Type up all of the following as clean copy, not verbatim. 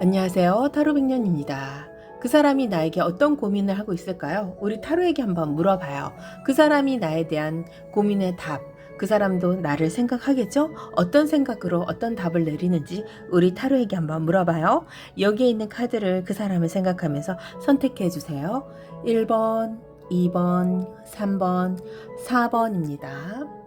안녕하세요. 타로백년입니다. 그 사람이 나에게 어떤 고민을 하고 있을까요? 우리 타로에게 한번 물어봐요. 그 사람이 나에 대한 고민의 답, 그 사람도 나를 생각하겠죠? 어떤 생각으로 어떤 답을 내리는지 우리 타로에게 한번 물어봐요. 여기에 있는 카드를 그 사람을 생각하면서 선택해 주세요. 1번, 2번, 3번, 4번입니다.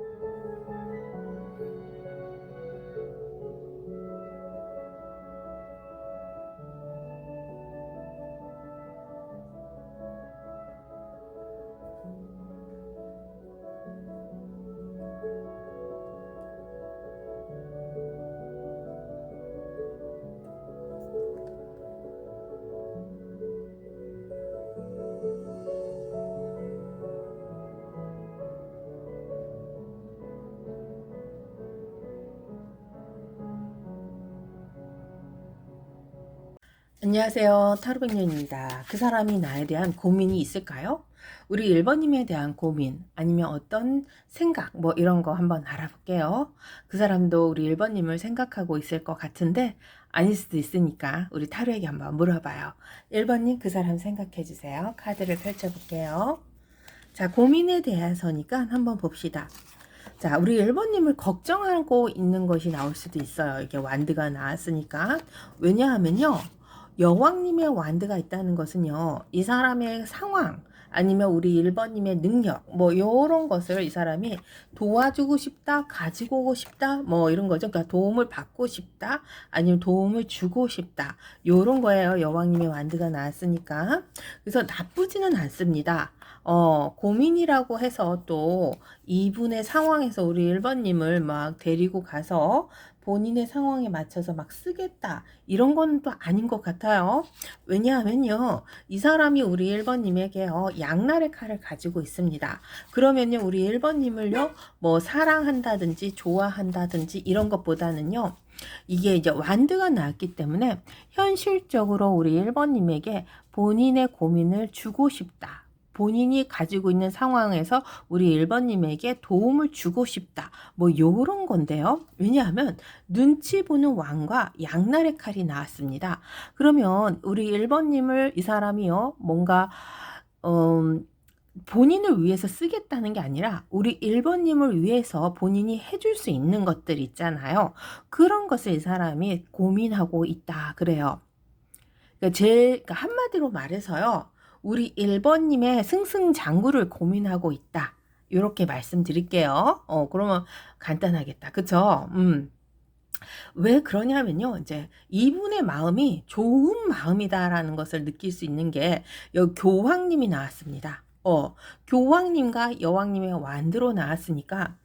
안녕하세요. 타로백년입니다. 그 사람이 나에 대한 고민이 있을까요? 우리 1번님에 대한 고민 아니면 어떤 생각 뭐 이런 거 한번 알아볼게요. 그 사람도 우리 1번님을 생각하고 있을 것 같은데 아닐 수도 있으니까 우리 타로에게 한번 물어봐요. 1번님 그 사람 생각해 주세요. 카드를 펼쳐볼게요. 자, 고민에 대해서니까 한번 봅시다. 자, 우리 1번님을 걱정하고 있는 것이 나올 수도 있어요. 이게 완드가 나왔으니까. 왜냐하면요. 여왕님의 완드가 있다는 것은요. 이 사람의 상황 아니면 우리 1번님의 능력 뭐 요런 것을 이 사람이 도와주고 싶다, 가지고 오고 싶다 뭐 이런 거죠. 그러니까 도움을 받고 싶다 아니면 도움을 주고 싶다 요런 거예요. 여왕님의 완드가 나왔으니까. 그래서 나쁘지는 않습니다. 고민이라고 해서 또 이분의 상황에서 우리 1번님을 막 데리고 가서 본인의 상황에 맞춰서 막 쓰겠다 이런 건 또 아닌 것 같아요. 왜냐하면요 이 사람이 우리 1번님에게 양날의 칼을 가지고 있습니다. 그러면요 우리 1번님을요 뭐 사랑한다든지 좋아한다든지 이런 것보다는요 이게 이제 완드가 나왔기 때문에 현실적으로 우리 1번님에게 본인의 고민을 주고 싶다. 본인이 가지고 있는 상황에서 우리 1번님에게 도움을 주고 싶다. 뭐 요런 건데요. 왜냐하면 눈치 보는 왕과 양날의 칼이 나왔습니다. 그러면 우리 1번님을 이 사람이요. 뭔가 본인을 위해서 쓰겠다는 게 아니라 우리 1번님을 위해서 본인이 해줄 수 있는 것들 있잖아요. 그런 것을 이 사람이 고민하고 있다 그래요. 그러니까 한마디로 말해서요. 우리 1번님의 승승장구를 고민하고 있다. 이렇게 말씀드릴게요. 그러면 간단하겠다. 그쵸? 왜 그러냐면요. 이제 이분의 마음이 좋은 마음이다라는 것을 느낄 수 있는 게 여기 교황님이 나왔습니다. 교황님과 여왕님의 완드로 나왔으니까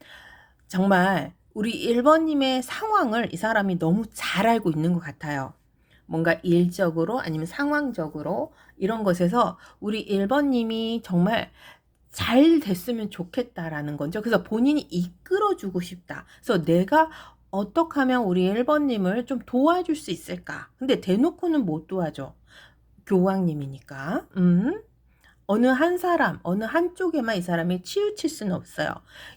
정말 우리 1번님의 상황을 이 사람이 너무 잘 알고 있는 것 같아요. 뭔가 일적으로 아니면 상황적으로 이런 것에서 우리 1번님이 정말 잘 됐으면 좋겠다라는 거죠. 그래서 본인이 이끌어주고 싶다. 그래서 내가 어떻게 하면 우리 1번님을 좀 도와줄 수 있을까? 근데 대놓고는 못 도와줘. 교황님이니까. 어느 한 사람, 어느 한쪽에만 이 사람이 치우칠 수는 없어요.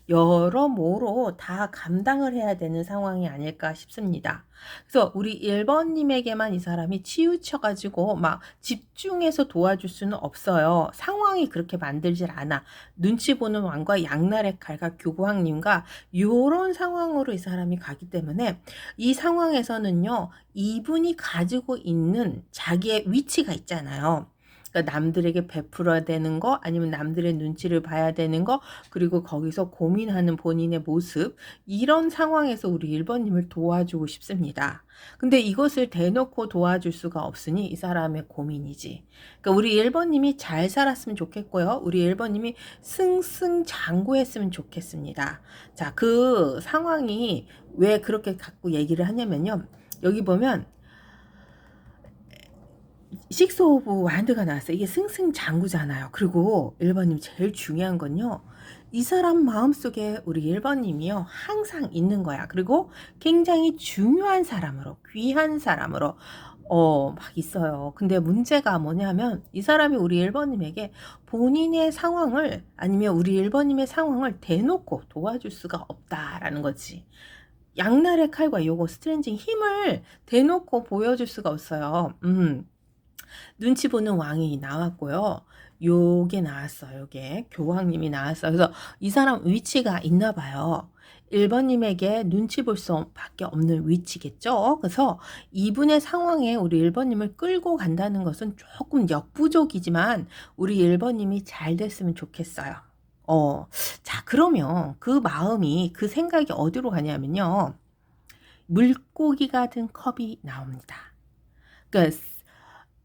여러모로 다 감당을 해야 되는 상황이 아닐까 싶습니다. 그래서 우리 1번님에게만 이 사람이 치우쳐가지고 막 집중해서 도와줄 수는 없어요. 상황이 그렇게 만들질 않아. 눈치 보는 왕과 양날의 칼과 교황님과 요런 상황으로 이 사람이 가기 때문에 이 상황에서는요, 이분이 가지고 있는 자기의 위치가 있잖아요. 그러니까 남들에게 베풀어야 되는 거 아니면 남들의 눈치를 봐야 되는 거 그리고 거기서 고민하는 본인의 모습 이런 상황에서 우리 1번님을 도와주고 싶습니다. 근데 이것을 대놓고 도와줄 수가 없으니 이 사람의 고민이지. 그러니까 우리 1번님이 잘 살았으면 좋겠고요. 우리 1번님이 승승장구했으면 좋겠습니다. 자, 그 상황이 왜 그렇게 갖고 얘기를 하냐면요. 여기 보면 식스 오브 와인드가 나왔어요. 이게 승승장구잖아요. 그리고 1번님 제일 중요한 건요. 이 사람 마음속에 우리 1번님이요. 항상 있는 거야. 그리고 굉장히 중요한 사람으로 귀한 사람으로 막 있어요. 근데 문제가 뭐냐면 이 사람이 우리 1번님에게 본인의 상황을 아니면 우리 1번님의 상황을 대놓고 도와줄 수가 없다라는 거지. 양날의 칼과 요거 스트레인징 힘을 대놓고 보여줄 수가 없어요. 눈치 보는 왕이 나왔고요. 요게 나왔어요. 요게 교황님이 나왔어요. 그래서 이 사람 위치가 있나 봐요. 1번님에게 눈치 볼 수밖에 없는 위치겠죠. 그래서 이분의 상황에 우리 1번님을 끌고 간다는 것은 조금 역부족이지만 우리 1번님이 잘 됐으면 좋겠어요. 자, 그러면 그 마음이, 그 생각이 어디로 가냐면요. 물고기가 든 컵이 나옵니다. 그러니까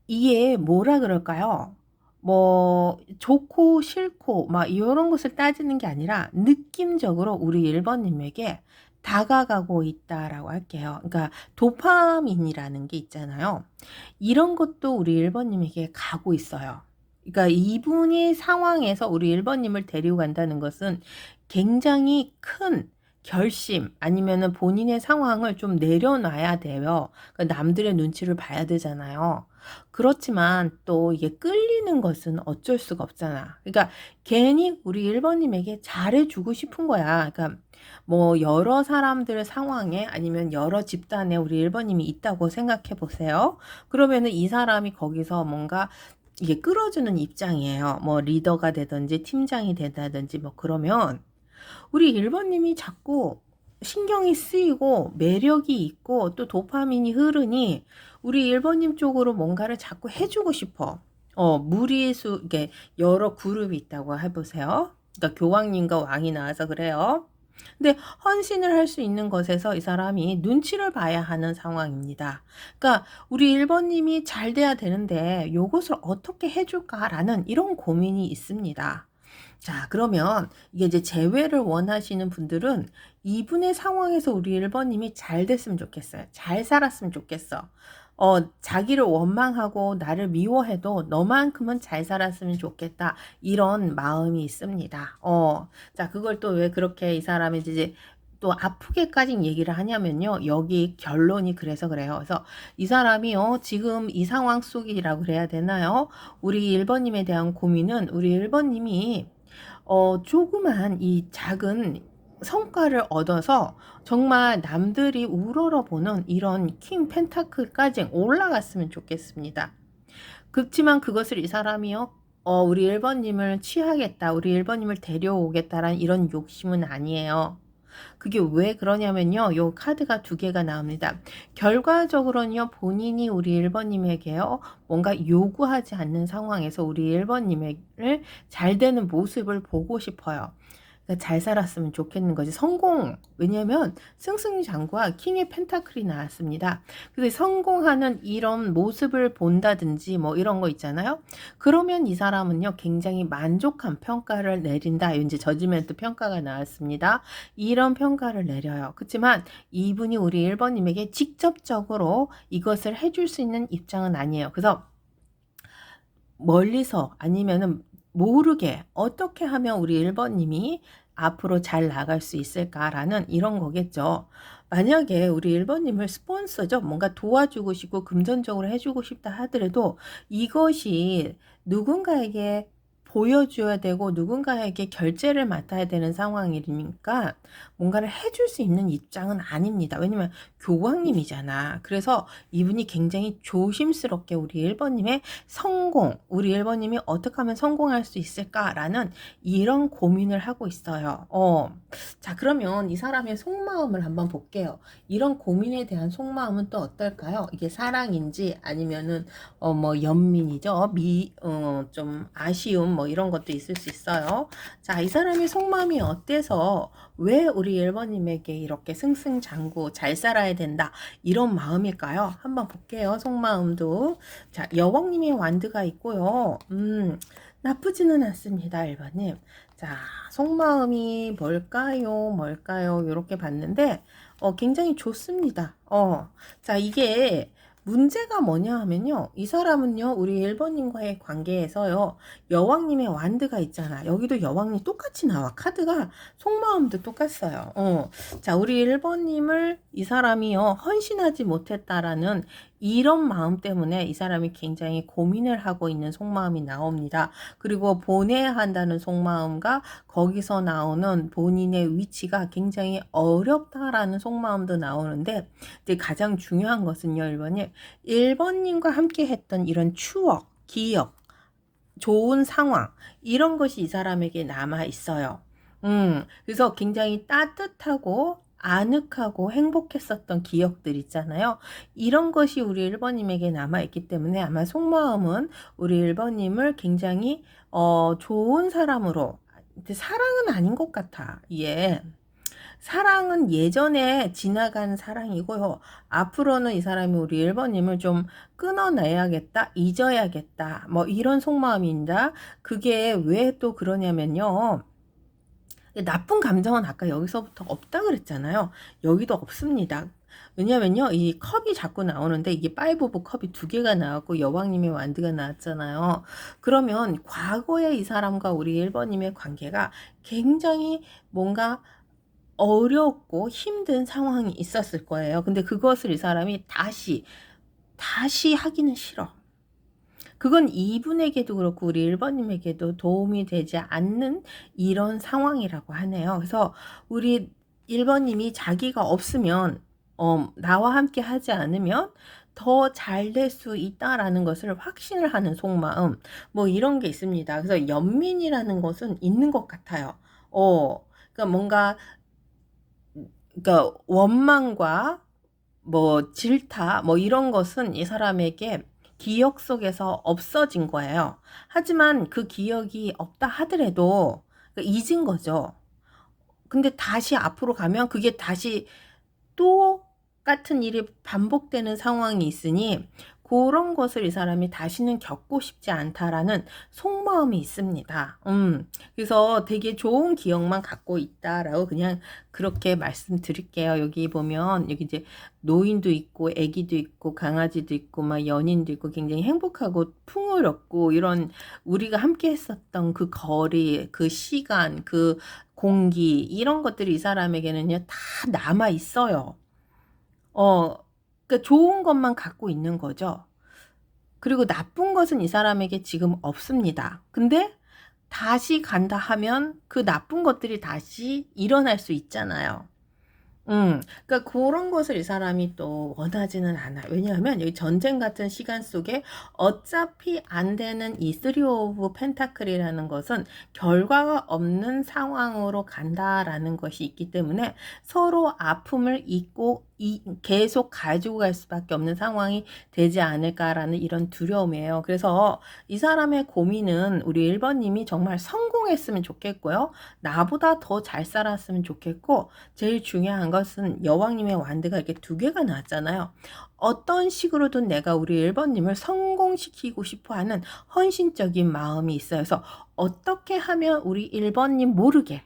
이게 뭐라 그럴까요? 뭐 좋고 싫고 막 이런 것을 따지는 게 아니라 느낌적으로 우리 1번님에게 다가가고 있다라고 할게요. 그러니까 도파민이라는 게 있잖아요. 이런 것도 우리 1번님에게 가고 있어요. 그러니까 이분의 상황에서 우리 1번님을 데리고 간다는 것은 굉장히 큰 결심 아니면은 본인의 상황을 좀 내려놔야 돼요. 그러니까 남들의 눈치를 봐야 되잖아요. 그렇지만 또 이게 끌리는 것은 어쩔 수가 없잖아. 그러니까 괜히 우리 1번님에게 잘해주고 싶은 거야. 그러니까 뭐 여러 사람들의 상황에 아니면 여러 집단에 우리 1번님이 있다고 생각해 보세요. 그러면은 이 사람이 거기서 뭔가 이게 끌어주는 입장이에요. 뭐 리더가 되든지 팀장이 되다든지 뭐 그러면 우리 1번님이 자꾸 신경이 쓰이고 매력이 있고 또 도파민이 흐르니 우리 1번님 쪽으로 뭔가를 자꾸 해주고 싶어. 무리수, 이게 여러 그룹이 있다고 해보세요. 그러니까 교황님과 왕이 나와서 그래요. 근데 헌신을 할 수 있는 것에서 이 사람이 눈치를 봐야 하는 상황입니다. 그러니까 우리 1번님이 잘 돼야 되는데 이것을 어떻게 해줄까라는 이런 고민이 있습니다. 자, 그러면 이게 이제 재회를 원하시는 분들은 이분의 상황에서 우리 1번님이 잘 됐으면 좋겠어요. 잘 살았으면 좋겠어. 자기를 원망하고 나를 미워해도 너만큼은 잘 살았으면 좋겠다. 이런 마음이 있습니다. 자, 그걸 또 왜 그렇게 이 사람이 이제 또 아프게까지 얘기를 하냐면요. 여기 결론이 그래서 그래요. 그래서 이 사람이요. 지금 이 상황 속이라고 그래야 되나요? 우리 1번님에 대한 고민은 우리 1번님이 조그만 이 작은 성과를 얻어서 정말 남들이 우러러보는 이런 킹 펜타클까지 올라갔으면 좋겠습니다. 그렇지만 그것을 이 사람이요. 우리 1번님을 취하겠다. 우리 1번님을 데려오겠다라는 이런 욕심은 아니에요. 그게 왜 그러냐면요. 요 카드가 두 개가 나옵니다. 결과적으로는요. 본인이 우리 1번님에게요. 뭔가 요구하지 않는 상황에서 우리 1번님을 잘 되는 모습을 보고 싶어요. 그러니까 잘 살았으면 좋겠는 거지. 성공. 왜냐면 승승장구와 킹의 펜타클이 나왔습니다. 그래서 성공하는 이런 모습을 본다든지 뭐 이런 거 있잖아요. 그러면 이 사람은요. 굉장히 만족한 평가를 내린다. 이제 저지멘트 평가가 나왔습니다. 이런 평가를 내려요. 그렇지만 이분이 우리 1번님에게 직접적으로 이것을 해줄 수 있는 입장은 아니에요. 그래서 멀리서 아니면은 모르게 어떻게 하면 우리 1번님이 앞으로 잘 나갈 수 있을까라는 이런 거겠죠. 만약에 우리 1번님을 스폰서죠. 뭔가 도와주고 싶고 금전적으로 해주고 싶다 하더라도 이것이 누군가에게 보여줘야 되고 누군가에게 결제를 맡아야 되는 상황이니까 뭔가를 해줄 수 있는 입장은 아닙니다. 왜냐면 교황님이잖아. 그래서 이분이 굉장히 조심스럽게 우리 1번님의 성공, 우리 1번님이 어떻게 하면 성공할 수 있을까라는 이런 고민을 하고 있어요. 자, 그러면 이 사람의 속마음을 한번 볼게요. 이런 고민에 대한 속마음은 또 어떨까요? 이게 사랑인지 아니면은 뭐 연민이죠. 좀 아쉬움 뭐 이런 것도 있을 수 있어요. 자, 이 사람의 속마음이 어때서 왜 우리 1번님에게 이렇게 승승장구 잘 살아야 된다 이런 마음일까요? 한번 볼게요. 속마음도. 자, 여왕님의 완드가 있고요. 나쁘지는 않습니다. 1번님. 자, 속마음이 뭘까요? 이렇게 봤는데 굉장히 좋습니다. 자, 이게 문제가 뭐냐 하면요. 이 사람은요. 우리 1번님과의 관계에서요. 여왕님의 완드가 있잖아. 여기도 여왕님 똑같이 나와. 카드가 속마음도 똑같아요. 자, 우리 1번님을 이 사람이요. 헌신하지 못했다라는 이런 마음 때문에 이 사람이 굉장히 고민을 하고 있는 속마음이 나옵니다. 그리고 보내야 한다는 속마음과 거기서 나오는 본인의 위치가 굉장히 어렵다라는 속마음도 나오는데, 이제 가장 중요한 것은요, 1번님. 1번님과 함께 했던 이런 추억, 기억, 좋은 상황, 이런 것이 이 사람에게 남아 있어요. 그래서 굉장히 따뜻하고 아늑하고 행복했었던 기억들 있잖아요. 이런 것이 우리 1번님에게 남아있기 때문에 아마 속마음은 우리 1번님을 굉장히 좋은 사람으로, 사랑은 아닌 것 같아. 예. 사랑은 예전에 지나간 사랑이고요. 앞으로는 이 사람이 우리 1번님을 좀 끊어내야겠다, 잊어야겠다, 뭐 이런 속마음입니다. 그게 왜 또 그러냐면요. 나쁜 감정은 아까 여기서부터 없다 그랬잖아요. 여기도 없습니다. 왜냐면요, 이 컵이 자꾸 나오는데 이게 5 오브 컵이 2개가 나왔고 여왕님의 완드가 나왔잖아요. 그러면 과거에 이 사람과 우리 1번님의 관계가 굉장히 뭔가 어렵고 힘든 상황이 있었을 거예요. 근데 그것을 이 사람이 다시 하기는 싫어. 그건 이분에게도 그렇고 우리 1번님에게도 도움이 되지 않는 이런 상황이라고 하네요. 그래서 우리 1번님이 자기가 없으면, 나와 함께 하지 않으면 더 잘 될 수 있다라는 것을 확신을 하는 속마음, 뭐 이런 게 있습니다. 그래서 연민이라는 것은 있는 것 같아요. 그러니까 뭔가, 그러니까 원망과 뭐 질타 뭐 이런 것은 이 사람에게 기억 속에서 없어진 거예요. 하지만 그 기억이 없다 하더라도 잊은 거죠. 근데 다시 앞으로 가면 그게 다시 똑같은 일이 반복되는 상황이 있으니 그런 것을 이 사람이 다시는 겪고 싶지 않다라는 속마음이 있습니다. 그래서 되게 좋은 기억만 갖고 있다라고 그냥 그렇게 말씀드릴게요. 여기 보면 여기 이제 노인도 있고 아기도 있고 강아지도 있고 막 연인도 있고 굉장히 행복하고 풍요롭고 이런 우리가 함께 했었던 그 거리, 그 시간, 그 공기 이런 것들이 이 사람에게는요 다 남아 있어요. 그러니까 좋은 것만 갖고 있는 거죠. 그리고 나쁜 것은 이 사람에게 지금 없습니다. 근데 다시 간다 하면 그 나쁜 것들이 다시 일어날 수 있잖아요. 그러니까 그런 것을 이 사람이 또 원하지는 않아요. 왜냐하면 여기 전쟁 같은 시간 속에 어차피 안 되는 이 3 오브 펜타클이라는 것은 결과가 없는 상황으로 간다라는 것이 있기 때문에 서로 아픔을 잊고 계속 가지고 갈 수밖에 없는 상황이 되지 않을까라는 이런 두려움이에요. 그래서 이 사람의 고민은 우리 1번님이 정말 성공했으면 좋겠고요. 나보다 더 잘 살았으면 좋겠고, 제일 중요한 것은 여왕님의 완드가 이렇게 2개가 나왔잖아요. 어떤 식으로든 내가 우리 1번님을 성공시키고 싶어하는 헌신적인 마음이 있어요. 그래서 어떻게 하면 우리 1번님 모르게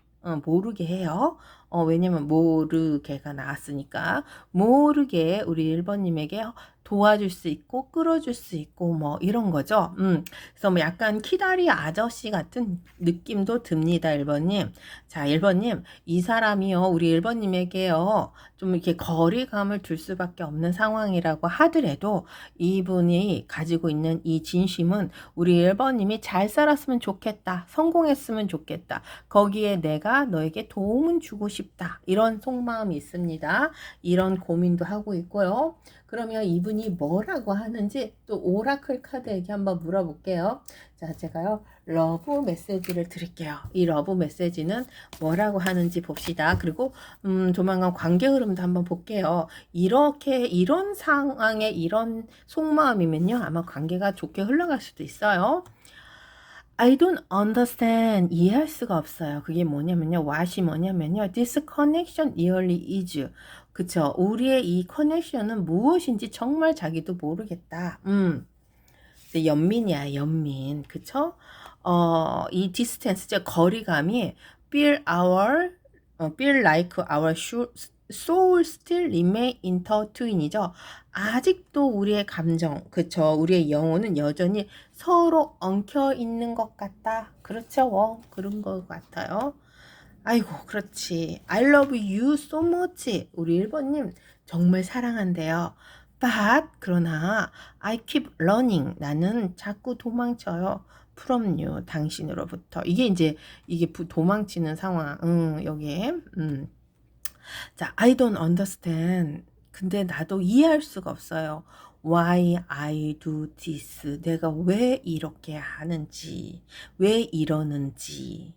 해요. 왜냐면 모르게가 나왔으니까 모르게 우리 1번님에게 도와줄 수 있고 끌어줄 수 있고 뭐 이런 거죠. 그래서 뭐 약간 키다리 아저씨 같은 느낌도 듭니다. 1번님. 자, 1번님, 이 사람이요 우리 1번님에게요 좀 이렇게 거리감을 둘 수밖에 없는 상황이라고 하더라도 이분이 가지고 있는 이 진심은 우리 1번님이 잘 살았으면 좋겠다, 성공했으면 좋겠다, 거기에 내가 너에게 도움은 주고 싶다, 이런 속마음이 있습니다. 이런 고민도 하고 있고요. 그러면 이분이 뭐라고 하는지 또 오라클 카드에게 한번 물어볼게요. 자, 제가요 러브 메시지를 드릴게요. 이 러브 메시지는 뭐라고 하는지 봅시다. 그리고 조만간 관계 흐름도 한번 볼게요. 이렇게 이런 상황에 이런 속마음이면요 아마 관계가 좋게 흘러갈 수도 있어요. I don't understand. 이해할 수가 없어요. 그게 뭐냐면요. what이 뭐냐면요. This connection really is. 그쵸. 우리의 이 커넥션은 무엇인지 정말 자기도 모르겠다. 연민이야, 연민. 그쵸? 이 distance, 즉 거리감이 feel like our soul still remain intertwin이죠. 아직도 우리의 감정, 그쵸? 우리의 영혼은 여전히 서로 엉켜 있는 것 같다. 그렇죠? 그런 것 같아요. 아이고, 그렇지. I love you so much. 우리 1번님 정말 사랑한대요. 그러나 I keep running. 나는 자꾸 도망쳐요. from you. 당신으로부터. 이게 이제 이게 도망치는 상황. 여기에. 자, I don't understand. 근데 나도 이해할 수가 없어요. Why I do this. 내가 왜 이렇게 하는지, 왜 이러는지.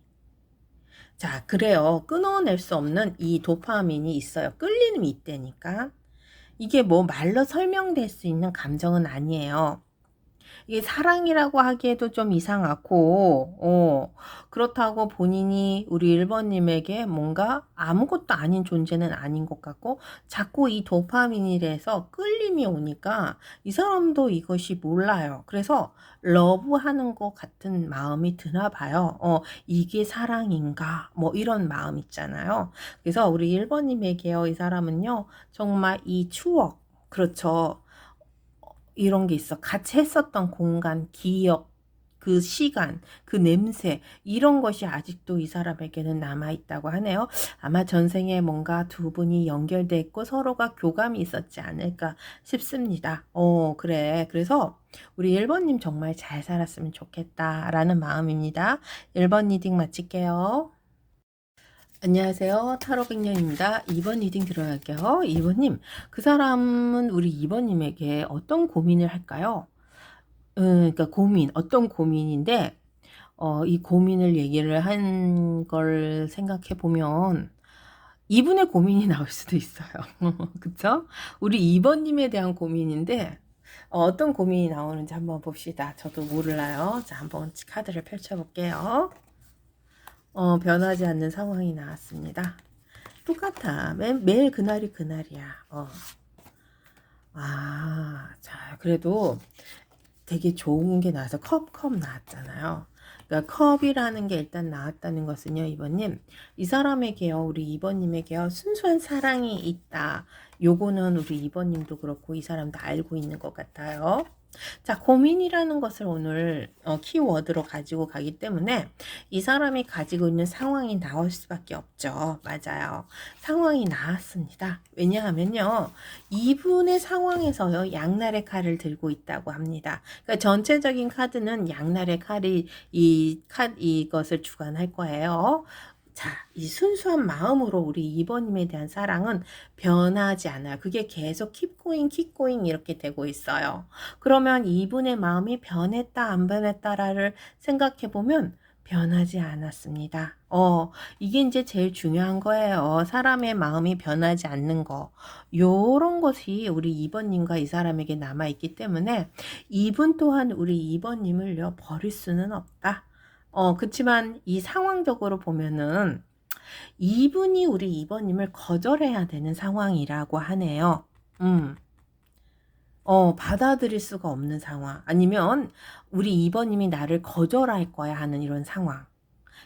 자, 그래요. 끊어낼 수 없는 이 도파민이 있어요. 끌림이 있다니까. 이게 뭐 말로 설명될 수 있는 감정은 아니에요. 이게 사랑이라고 하기에도 좀 이상하고, 그렇다고 본인이 우리 1번님에게 뭔가 아무것도 아닌 존재는 아닌 것 같고, 자꾸 이 도파민이라서 끌림이 오니까 이 사람도 이것이 몰라요. 그래서 러브하는 것 같은 마음이 드나 봐요. 이게 사랑인가? 뭐 이런 마음 있잖아요. 그래서 우리 1번님에게요, 이 사람은요, 정말 이 추억, 그렇죠. 이런 게 있어. 같이 했었던 공간, 기억, 그 시간, 그 냄새, 이런 것이 아직도 이 사람에게는 남아있다고 하네요. 아마 전생에 뭔가 두 분이 연결돼 있고 서로가 교감이 있었지 않을까 싶습니다. 그래. 그래서 우리 1번님 정말 잘 살았으면 좋겠다라는 마음입니다. 1번 리딩 마칠게요. 안녕하세요. 타로백년입니다. 2번 리딩 들어갈게요. 2번님, 그 사람은 우리 2번님에게 어떤 고민을 할까요? 그러니까 어떤 고민인데, 이 고민을 얘기를 한 걸 생각해 보면, 이분의 고민이 나올 수도 있어요. 그쵸? 우리 2번님에 대한 고민인데, 어떤 고민이 나오는지 한번 봅시다. 저도 몰라요. 자, 한번 카드를 펼쳐볼게요. 변하지 않는 상황이 나왔습니다. 똑같아. 매일 그날이 그날이야. 자, 그래도 되게 좋은 게 나와서 컵 나왔잖아요. 그러니까 컵이라는 게 일단 나왔다는 것은요, 이번님. 이 사람에게요, 우리 이번님에게요, 순수한 사랑이 있다. 요거는 우리 이번님도 그렇고 이 사람도 알고 있는 것 같아요. 자, 고민이라는 것을 오늘 키워드로 가지고 가기 때문에 이 사람이 가지고 있는 상황이 나올 수밖에 없죠. 맞아요. 상황이 나왔습니다. 왜냐하면요. 이분의 상황에서요. 양날의 칼을 들고 있다고 합니다. 그러니까 전체적인 카드는 양날의 칼이 이것을 주관할 거예요. 자, 이 순수한 마음으로 우리 2번님에 대한 사랑은 변하지 않아요. 그게 계속 keep going 이렇게 되고 있어요. 그러면 이분의 마음이 변했다, 안 변했다를 생각해 보면 변하지 않았습니다. 이게 이제 제일 중요한 거예요. 사람의 마음이 변하지 않는 거. 요런 것이 우리 2번님과 이 사람에게 남아있기 때문에 이분 또한 우리 2번님을요, 버릴 수는 없다. 그치만 이 상황적으로 보면은 이분이 우리 2번님을 거절해야 되는 상황이라고 하네요. 받아들일 수가 없는 상황. 아니면 우리 2번님이 나를 거절할 거야 하는 이런 상황.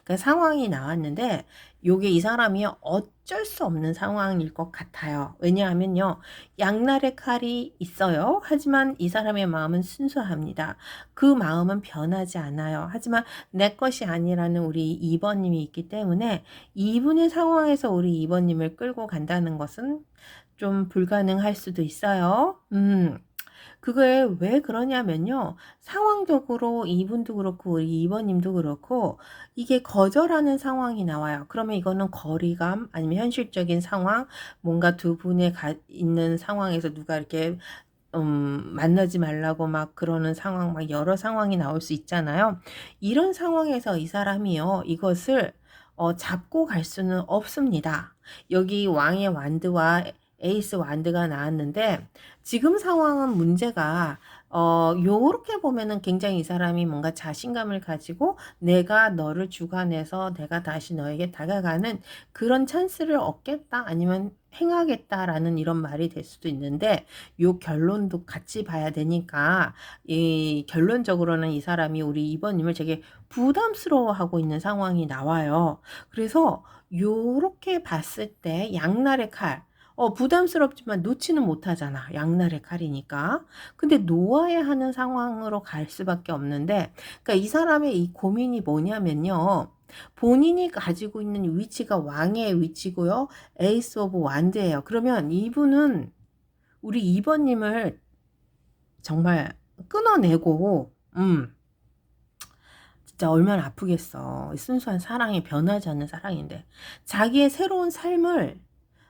그 상황이 나왔는데 요게 이 사람이 어쩔 수 없는 상황일 것 같아요. 왜냐하면요. 양날의 칼이 있어요. 하지만 이 사람의 마음은 순수합니다. 그 마음은 변하지 않아요. 하지만 내 것이 아니라는 우리 2번님이 있기 때문에 이분의 상황에서 우리 2번님을 끌고 간다는 것은 좀 불가능할 수도 있어요. 그게 왜 그러냐면요. 상황적으로 이분도 그렇고 우리 2번님도 그렇고 이게 거절하는 상황이 나와요. 그러면 이거는 거리감 아니면 현실적인 상황, 뭔가 두 분의 있는 상황에서 누가 이렇게 만나지 말라고 막 그러는 상황, 막 여러 상황이 나올 수 있잖아요. 이런 상황에서 이 사람이요, 이것을 잡고 갈 수는 없습니다. 여기 왕의 완드와 에이스 완드가 나왔는데 지금 상황은 문제가 요렇게 보면은 굉장히 이 사람이 뭔가 자신감을 가지고 내가 너를 주관해서 내가 다시 너에게 다가가는 그런 찬스를 얻겠다 아니면 행하겠다라는 이런 말이 될 수도 있는데 요 결론도 같이 봐야 되니까 이 결론적으로는 이 사람이 우리 2번님을 되게 부담스러워하고 있는 상황이 나와요. 그래서 요렇게 봤을 때 양날의 칼 부담스럽지만 놓지는 못하잖아. 양날의 칼이니까. 근데 놓아야 하는 상황으로 갈 수밖에 없는데, 그러니까 이 사람의 이 고민이 뭐냐면요. 본인이 가지고 있는 위치가 왕의 위치고요. 에이스 오브 완드예요. 그러면 이분은 우리 2번님을 정말 끊어내고, 진짜 얼마나 아프겠어. 순수한 사랑이 변하지 않는 사랑인데. 자기의 새로운 삶을,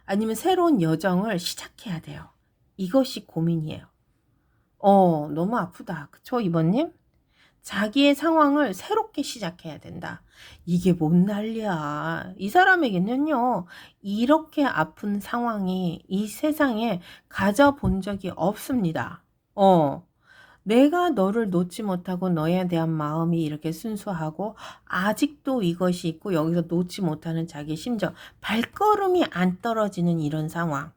아니면 새로운 여정을 시작해야 돼요. 이것이 고민이에요. 너무 아프다. 그쵸, 2번님? 자기의 상황을 새롭게 시작해야 된다. 이게 뭔 난리야. 이 사람에게는요, 이렇게 아픈 상황이 이 세상에 가져본 적이 없습니다. 내가 너를 놓지 못하고 너에 대한 마음이 이렇게 순수하고 아직도 이것이 있고 여기서 놓지 못하는 자기 심정, 발걸음이 안 떨어지는 이런 상황.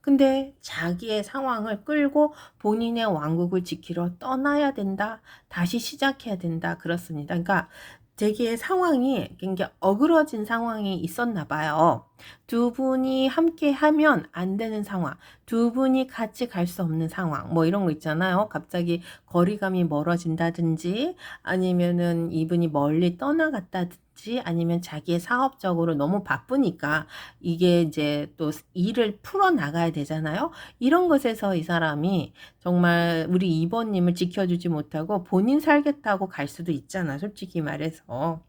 근데 자기의 상황을 끌고 본인의 왕국을 지키러 떠나야 된다. 다시 시작해야 된다. 그렇습니다. 그러니까 자기의 상황이 굉장히 어그러진 상황이 있었나 봐요. 두 분이 함께 하면 안 되는 상황, 두 분이 같이 갈 수 없는 상황, 뭐 이런 거 있잖아요. 갑자기 거리감이 멀어진다든지, 아니면은 이분이 멀리 떠나갔다든지, 아니면 자기의 사업적으로 너무 바쁘니까 이게 이제 또 일을 풀어 나가야 되잖아요. 이런 것에서 이 사람이 정말 우리 2번님을 지켜주지 못하고 본인 살겠다고 갈 수도 있잖아. 솔직히 말해서.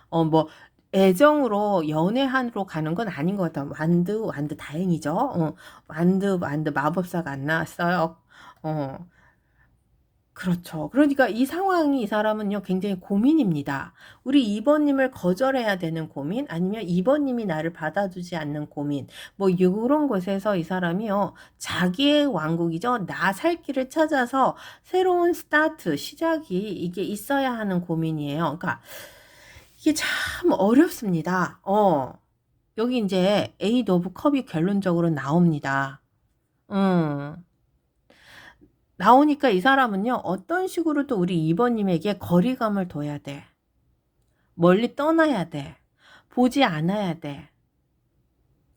뭐 애정으로 연애한으로 가는 건 아닌 것 같아. 완드 다행이죠. 완드 마법사가 안 나왔어요. 그렇죠. 그러니까 이 상황이 이 사람은요, 굉장히 고민입니다. 우리 2번님을 거절해야 되는 고민, 아니면 2번님이 나를 받아주지 않는 고민, 뭐, 이런 곳에서 이 사람이요, 자기의 왕국이죠. 나 살 길을 찾아서 새로운 스타트, 시작이 이게 있어야 하는 고민이에요. 그러니까, 이게 참 어렵습니다. 여기 이제 에이드 오브 컵이 결론적으로 나옵니다. 나오니까 이 사람은요, 어떤 식으로도 우리 2번님에게 거리감을 둬야 돼. 멀리 떠나야 돼. 보지 않아야 돼.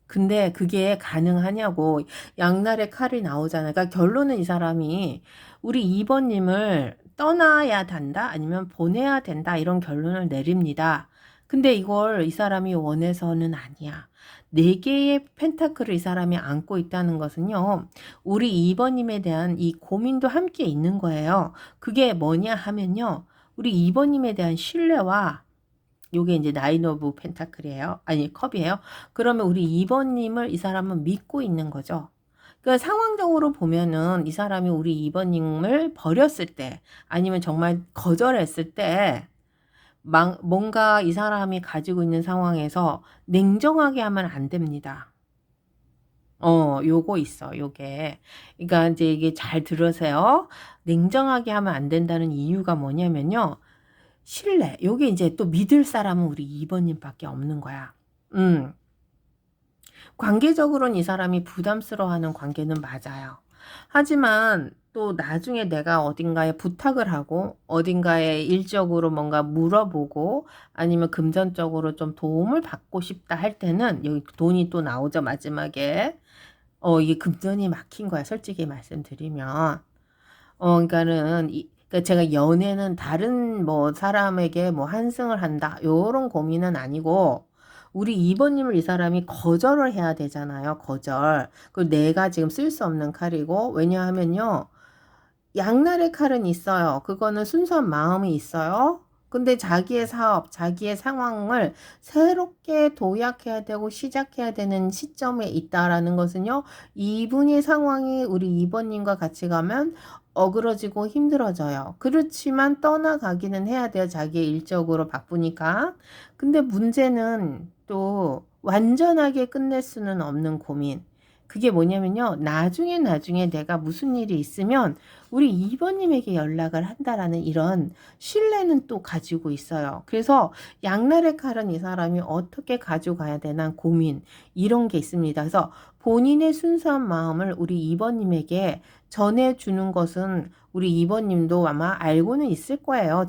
근데 그게 가능하냐고. 양날의 칼이 나오잖아요. 그러니까 결론은 이 사람이 우리 2번님을 떠나야 된다? 아니면 보내야 된다? 이런 결론을 내립니다. 근데 이걸 이 사람이 원해서는 아니야. 4개의 펜타클을 이 사람이 안고 있다는 것은요, 우리 2번님에 대한 이 고민도 함께 있는 거예요. 그게 뭐냐 하면요, 우리 2번님에 대한 신뢰와, 요게 이제 나인 오브 펜타클이에요. 아니, 컵이에요. 그러면 우리 2번님을 이 사람은 믿고 있는 거죠. 그러니까 상황적으로 보면은 이 사람이 우리 2번님을 버렸을 때, 아니면 정말 거절했을 때, 뭔가 이 사람이 가지고 있는 상황에서 냉정하게 하면 안 됩니다. 요거 있어, 요게. 그러니까 이제 이게 잘 들으세요. 냉정하게 하면 안 된다는 이유가 뭐냐면요. 신뢰. 요게 이제 또 믿을 사람은 우리 2번님밖에 없는 거야. 관계적으로는 이 사람이 부담스러워하는 관계는 맞아요. 하지만 또 나중에 내가 어딘가에 부탁을 하고 어딘가에 일적으로 뭔가 물어보고 아니면 금전적으로 좀 도움을 받고 싶다 할 때는 여기 돈이 또 나오죠, 마지막에. 이게 금전이 막힌 거야, 솔직히 말씀드리면. 그러니까는 그러니까 제가 연애는 다른 뭐 사람에게 뭐 환승을 한다 요런 고민은 아니고, 우리 2번님을 이 사람이 거절을 해야 되잖아요. 거절. 그 내가 지금 쓸 수 없는 칼이고, 왜냐하면요, 양날의 칼은 있어요. 그거는 순수한 마음이 있어요. 근데 자기의 사업, 자기의 상황을 새롭게 도약해야 되고 시작해야 되는 시점에 있다라는 것은요, 이분의 상황이 우리 2번님과 같이 가면 어그러지고 힘들어져요. 그렇지만 떠나가기는 해야 돼요. 자기의 일적으로 바쁘니까. 근데 문제는 또 완전하게 끝낼 수는 없는 고민. 그게 뭐냐면요, 나중에 내가 무슨 일이 있으면 우리 2번님에게 연락을 한다라는 이런 신뢰는 또 가지고 있어요. 그래서 양날의 칼은 이 사람이 어떻게 가져가야 되나 고민, 이런 게 있습니다. 그래서 본인의 순수한 마음을 우리 2번님에게 전해주는 것은 우리 2번님도 아마 알고는 있을 거예요.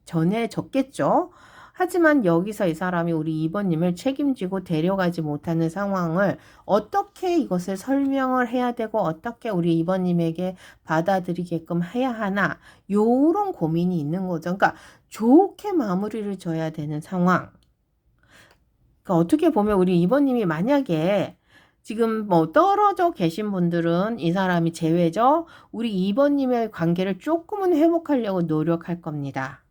전해졌겠죠. 하지만 여기서 이 사람이 우리 2번님을 책임지고 데려가지 못하는 상황을 어떻게 이것을 설명을 해야 되고 어떻게 우리 2번님에게 받아들이게끔 해야 하나, 요런 고민이 있는 거죠. 그러니까 좋게 마무리를 줘야 되는 상황. 그러니까 어떻게 보면 우리 2번님이 만약에 지금 뭐 떨어져 계신 분들은 이 사람이 제외죠. 우리 2번님의 관계를 조금은 회복하려고 노력할 겁니다.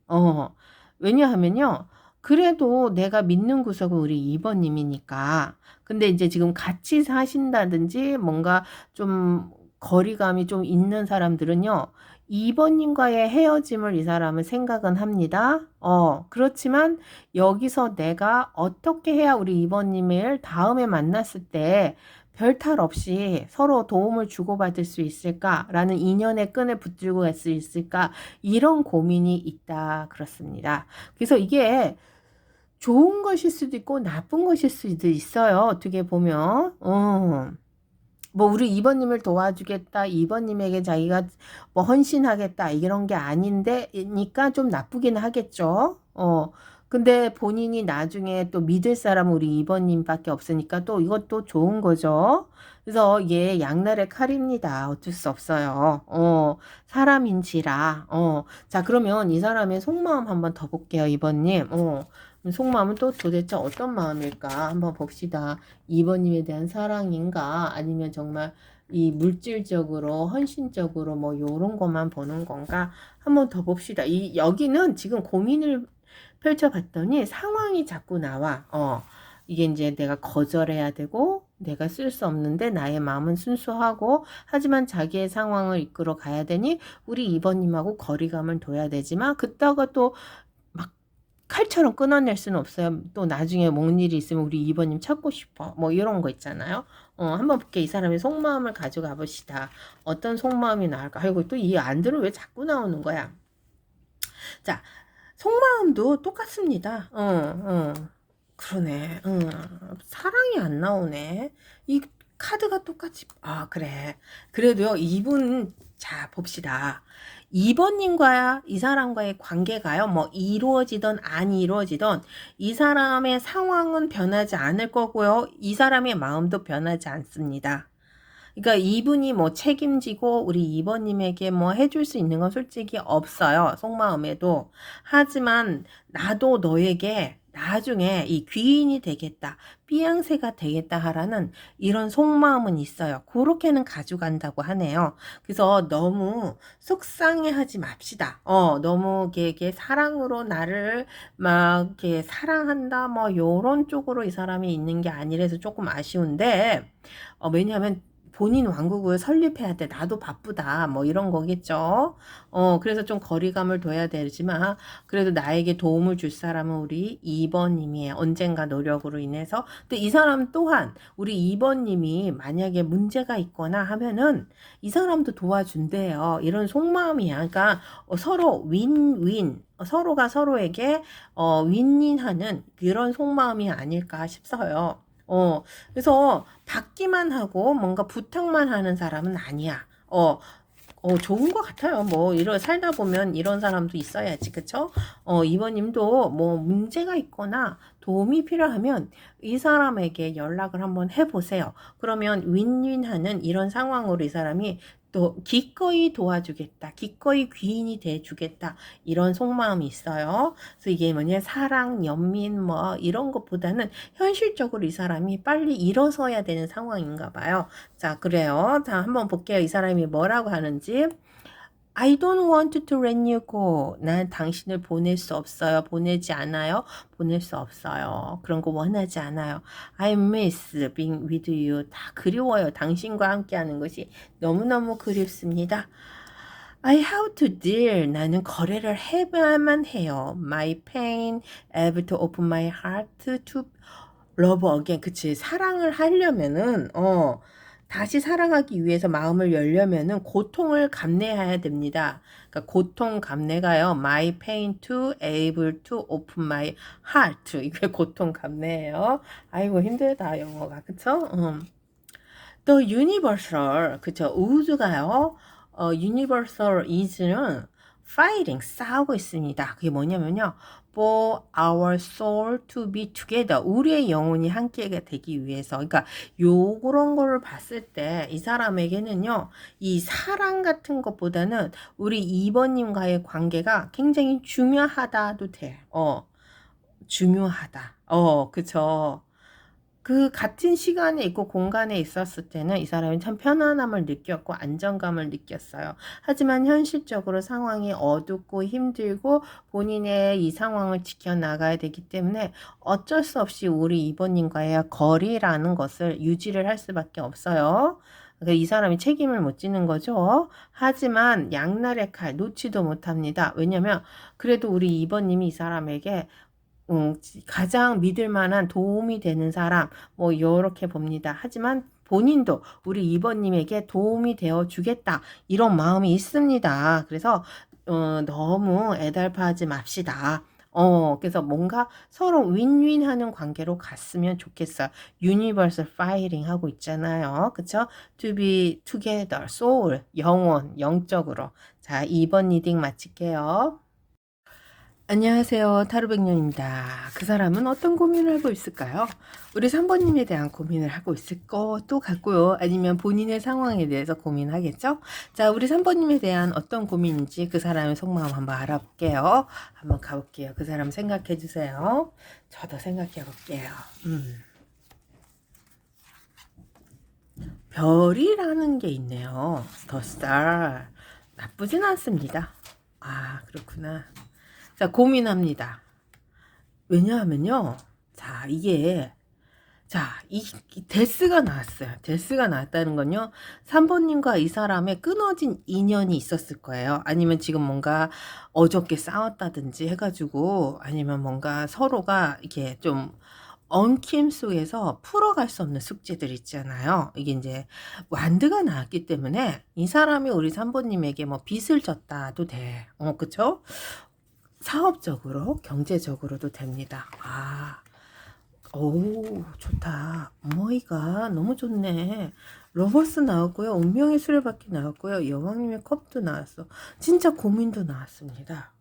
왜냐하면요. 그래도 내가 믿는 구석은 우리 2번님이니까. 근데 이제 지금 같이 사신다든지 뭔가 좀 거리감이 좀 있는 사람들은요. 2번님과의 헤어짐을 이 사람은 생각은 합니다. 그렇지만 여기서 내가 어떻게 해야 우리 2번님을 다음에 만났을 때 별 탈 없이 서로 도움을 주고받을 수 있을까라는 인연의 끈을 붙들고 갈 수 있을까 이런 고민이 있다 그렇습니다. 그래서 이게 좋은 것일 수도 있고 나쁜 것일 수도 있어요. 어떻게 보면. 뭐 우리 2번님을 도와주겠다, 2번님에게 자기가 뭐 헌신하겠다 이런 게 아닌데니까 좀 나쁘긴 하겠죠. 근데 본인이 나중에 또 믿을 사람은 우리 2번님밖에 없으니까 또 이것도 좋은 거죠. 그래서 얘 양날의 칼입니다. 어쩔 수 없어요. 사람인지라. 자, 그러면 이 사람의 속마음 한번 더 볼게요, 2번님. 속마음은 또 도대체 어떤 마음일까 한번 봅시다. 2번님에 대한 사랑인가 아니면 정말 이 물질적으로 헌신적으로 뭐 요런 것만 보는 건가 한번 더 봅시다. 여기는 지금 고민을 펼쳐봤더니 상황이 자꾸 나와. 이게 이제 내가 거절해야 되고 내가 쓸 수 없는데 나의 마음은 순수하고 하지만 자기의 상황을 이끌어 가야 되니 우리 2번님하고 거리감을 둬야 되지만 그따가 또 칼처럼 끊어낼 수는 없어요. 또 나중에 뭔 일이 있으면 우리 2번님 찾고 싶어. 뭐 이런 거 있잖아요. 한번 볼게. 이 사람의 속마음을 가져가 봅시다. 어떤 속마음이 나올까? 아이고 또 이 안들은 왜 자꾸 나오는 거야? 자, 속마음도 똑같습니다. 그러네. 사랑이 안 나오네. 이 카드가 똑같이. 그래. 그래도요. 이분 자 봅시다. 2번님과 이 사람과의 관계가요. 뭐 이루어지던 안 이루어지던 이 사람의 상황은 변하지 않을 거고요. 이 사람의 마음도 변하지 않습니다. 그러니까 이분이 뭐 책임지고 우리 2번님에게 뭐 해줄 수 있는 건 솔직히 없어요. 속마음에도. 하지만 나도 너에게 나중에 이 귀인이 되겠다. 삐양새가 되겠다 하라는 이런 속마음은 있어요. 그렇게는 가져간다고 하네요. 그래서 너무 속상해하지 맙시다. 너무 이게 사랑으로 나를 막 이렇게 사랑한다 뭐 요런 쪽으로 이 사람이 있는 게 아니라서 조금 아쉬운데 왜냐하면 본인 왕국을 설립해야 돼. 나도 바쁘다. 뭐 이런 거겠죠. 그래서 좀 거리감을 둬야 되지만 그래도 나에게 도움을 줄 사람은 우리 2번님이에요. 언젠가 노력으로 인해서. 근데 이 사람 또한 우리 2번님이 만약에 문제가 있거나 하면은 이 사람도 도와준대요. 이런 속마음이야. 그러니까 서로 윈윈. 서로가 서로에게 윈윈하는 그런 속마음이 아닐까 싶어요. 그래서 받기만 하고 뭔가 부탁만 하는 사람은 아니야. 좋은 것 같아요. 뭐, 살다 보면 이런 사람도 있어야지. 그쵸? 이번님도 뭐 문제가 있거나 도움이 필요하면 이 사람에게 연락을 한번 해보세요. 그러면 윈윈하는 이런 상황으로 이 사람이 또 기꺼이 도와주겠다. 기꺼이 귀인이 돼주겠다. 이런 속마음이 있어요. 그래서 이게 뭐냐, 사랑, 연민 뭐 이런 것보다는 현실적으로 이 사람이 빨리 일어서야 되는 상황인가 봐요. 자, 그래요. 자, 한번 볼게요. 이 사람이 뭐라고 하는지. I don't want to let you go. 난 당신을 보낼 수 없어요. 보내지 않아요. 보낼 수 없어요. 그런 거 원하지 않아요. I miss being with you. 다 그리워요. 당신과 함께하는 것이 너무너무 그립습니다. I have to deal. 나는 거래를 해야만 해요. My pain, able to open my heart to love again. 그치. 사랑을 하려면은, 다시 사랑하기 위해서 마음을 열려면은 고통을 감내해야 됩니다. 그러니까 고통 감내가요. My pain to able to open my heart. 이게 고통 감내예요. 아이고 힘들다 영어가. 그쵸? The universal. 그쵸? 우주가요. universal is는 fighting 싸우고 있습니다. 그게 뭐냐면요. For our soul to be together. 우리의 영혼이 함께 되기 위해서. 그러니까 요런 거를 봤을 때 이 사람에게는요. 이 사랑 같은 것보다는 우리 2번님과의 관계가 굉장히 중요하다도 돼. 중요하다. 그쵸. 그 같은 시간에 있고 공간에 있었을 때는 이 사람이 참 편안함을 느꼈고 안정감을 느꼈어요. 하지만 현실적으로 상황이 어둡고 힘들고 본인의 이 상황을 지켜나가야 되기 때문에 어쩔 수 없이 우리 이번님과의 거리라는 것을 유지를 할 수밖에 없어요. 그러니까 이 사람이 책임을 못 지는 거죠. 하지만 양날의 칼 놓지도 못합니다. 왜냐면 그래도 우리 이번님이 이 사람에게 가장 믿을 만한 도움이 되는 사람, 뭐, 요렇게 봅니다. 하지만 본인도 우리 2번님에게 도움이 되어 주겠다. 이런 마음이 있습니다. 그래서, 너무 애달파하지 맙시다. 그래서 뭔가 서로 윈윈 하는 관계로 갔으면 좋겠어요. Universal Fighting 하고 있잖아요. 그쵸? To be together, soul, 영혼, 영적으로. 자, 2번 리딩 마칠게요. 안녕하세요. 타로백년입니다. 그 사람은 어떤 고민을 하고 있을까요? 우리 3번님에 대한 고민을 하고 있을 것도 같고요. 아니면 본인의 상황에 대해서 고민하겠죠? 자, 우리 3번님에 대한 어떤 고민인지 그 사람의 속마음 한번 알아볼게요. 한번 가볼게요. 그 사람 생각해 주세요. 저도 생각해 볼게요. 별이라는 게 있네요. 더 스타. 나쁘진 않습니다. 아, 그렇구나. 자, 고민합니다. 왜냐하면요. 자, 이게, 자, 이 데스가 나왔어요. 데스가 나왔다는 건요. 3번님과 이 사람의 끊어진 인연이 있었을 거예요. 아니면 지금 뭔가 어저께 싸웠다든지 해가지고, 아니면 뭔가 서로가 이렇게 좀 엉킴 속에서 풀어갈 수 없는 숙제들 있잖아요. 이게 이제 완드가 나왔기 때문에 이 사람이 우리 3번님에게 뭐 빚을 졌다도 돼. 그쵸? 사업적으로, 경제적으로도 됩니다. 아, 오, 좋다. 어머니가 너무 좋네. 러버스 나왔고요. 운명의 수레바퀴 나왔고요. 여왕님의 컵도 나왔어. 진짜 고민도 나왔습니다.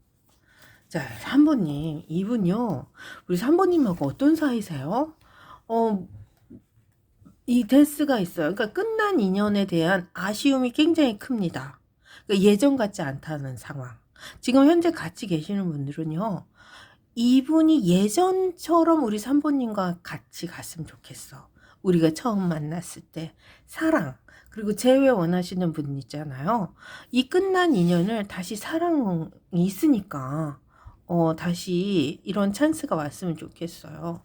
자, 3번님, 이분요. 우리 3번님하고 어떤 사이세요? 이 데스가 있어요. 그러니까 끝난 인연에 대한 아쉬움이 굉장히 큽니다. 그러니까 예전 같지 않다는 상황. 지금 현재 같이 계시는 분들은요. 이분이 예전처럼 우리 3번님과 같이 갔으면 좋겠어. 우리가 처음 만났을 때 사랑 그리고 재회 원하시는 분 있잖아요. 이 끝난 인연을 다시 사랑이 있으니까 다시 이런 찬스가 왔으면 좋겠어요.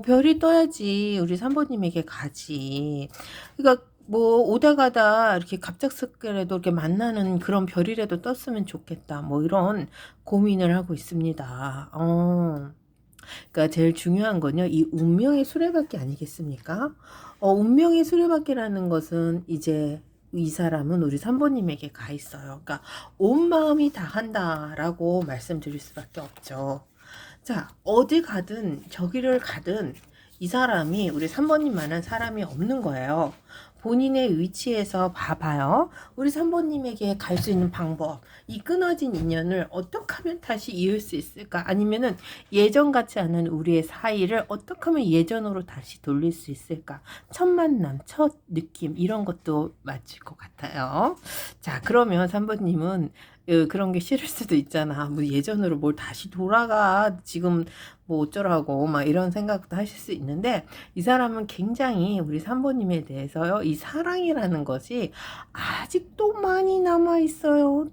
별이 떠야지 우리 3번님에게 가지. 그러니까 뭐 오다 가다 이렇게 갑작스럽게라도 이렇게 만나는 그런 별이라도 떴으면 좋겠다. 뭐 이런 고민을 하고 있습니다. 그러니까 제일 중요한 건요. 이 운명의 수레바퀴 아니겠습니까? 운명의 수레바퀴라는 것은 이제 이 사람은 우리 3번님에게 가 있어요. 그러니까 온 마음이 다 한다라고 말씀드릴 수밖에 없죠. 자, 어디 가든 저기를 가든 이 사람이 우리 3번님만한 사람이 없는 거예요. 본인의 위치에서 봐봐요. 우리 3번님에게 갈 수 있는 방법. 이 끊어진 인연을 어떻게 하면 다시 이을 수 있을까? 아니면은 예전 같지 않은 우리의 사이를 어떻게 하면 예전으로 다시 돌릴 수 있을까? 첫 만남, 첫 느낌 이런 것도 맞을 것 같아요. 자, 그러면 3번님은 그런 게 싫을 수도 있잖아. 뭐 예전으로 뭘 다시 돌아가. 지금 뭐 어쩌라고 막 이런 생각도 하실 수 있는데 이 사람은 굉장히 우리 3번님에 대해서요. 이 사랑이라는 것이 아직도 많이 남아 있어요.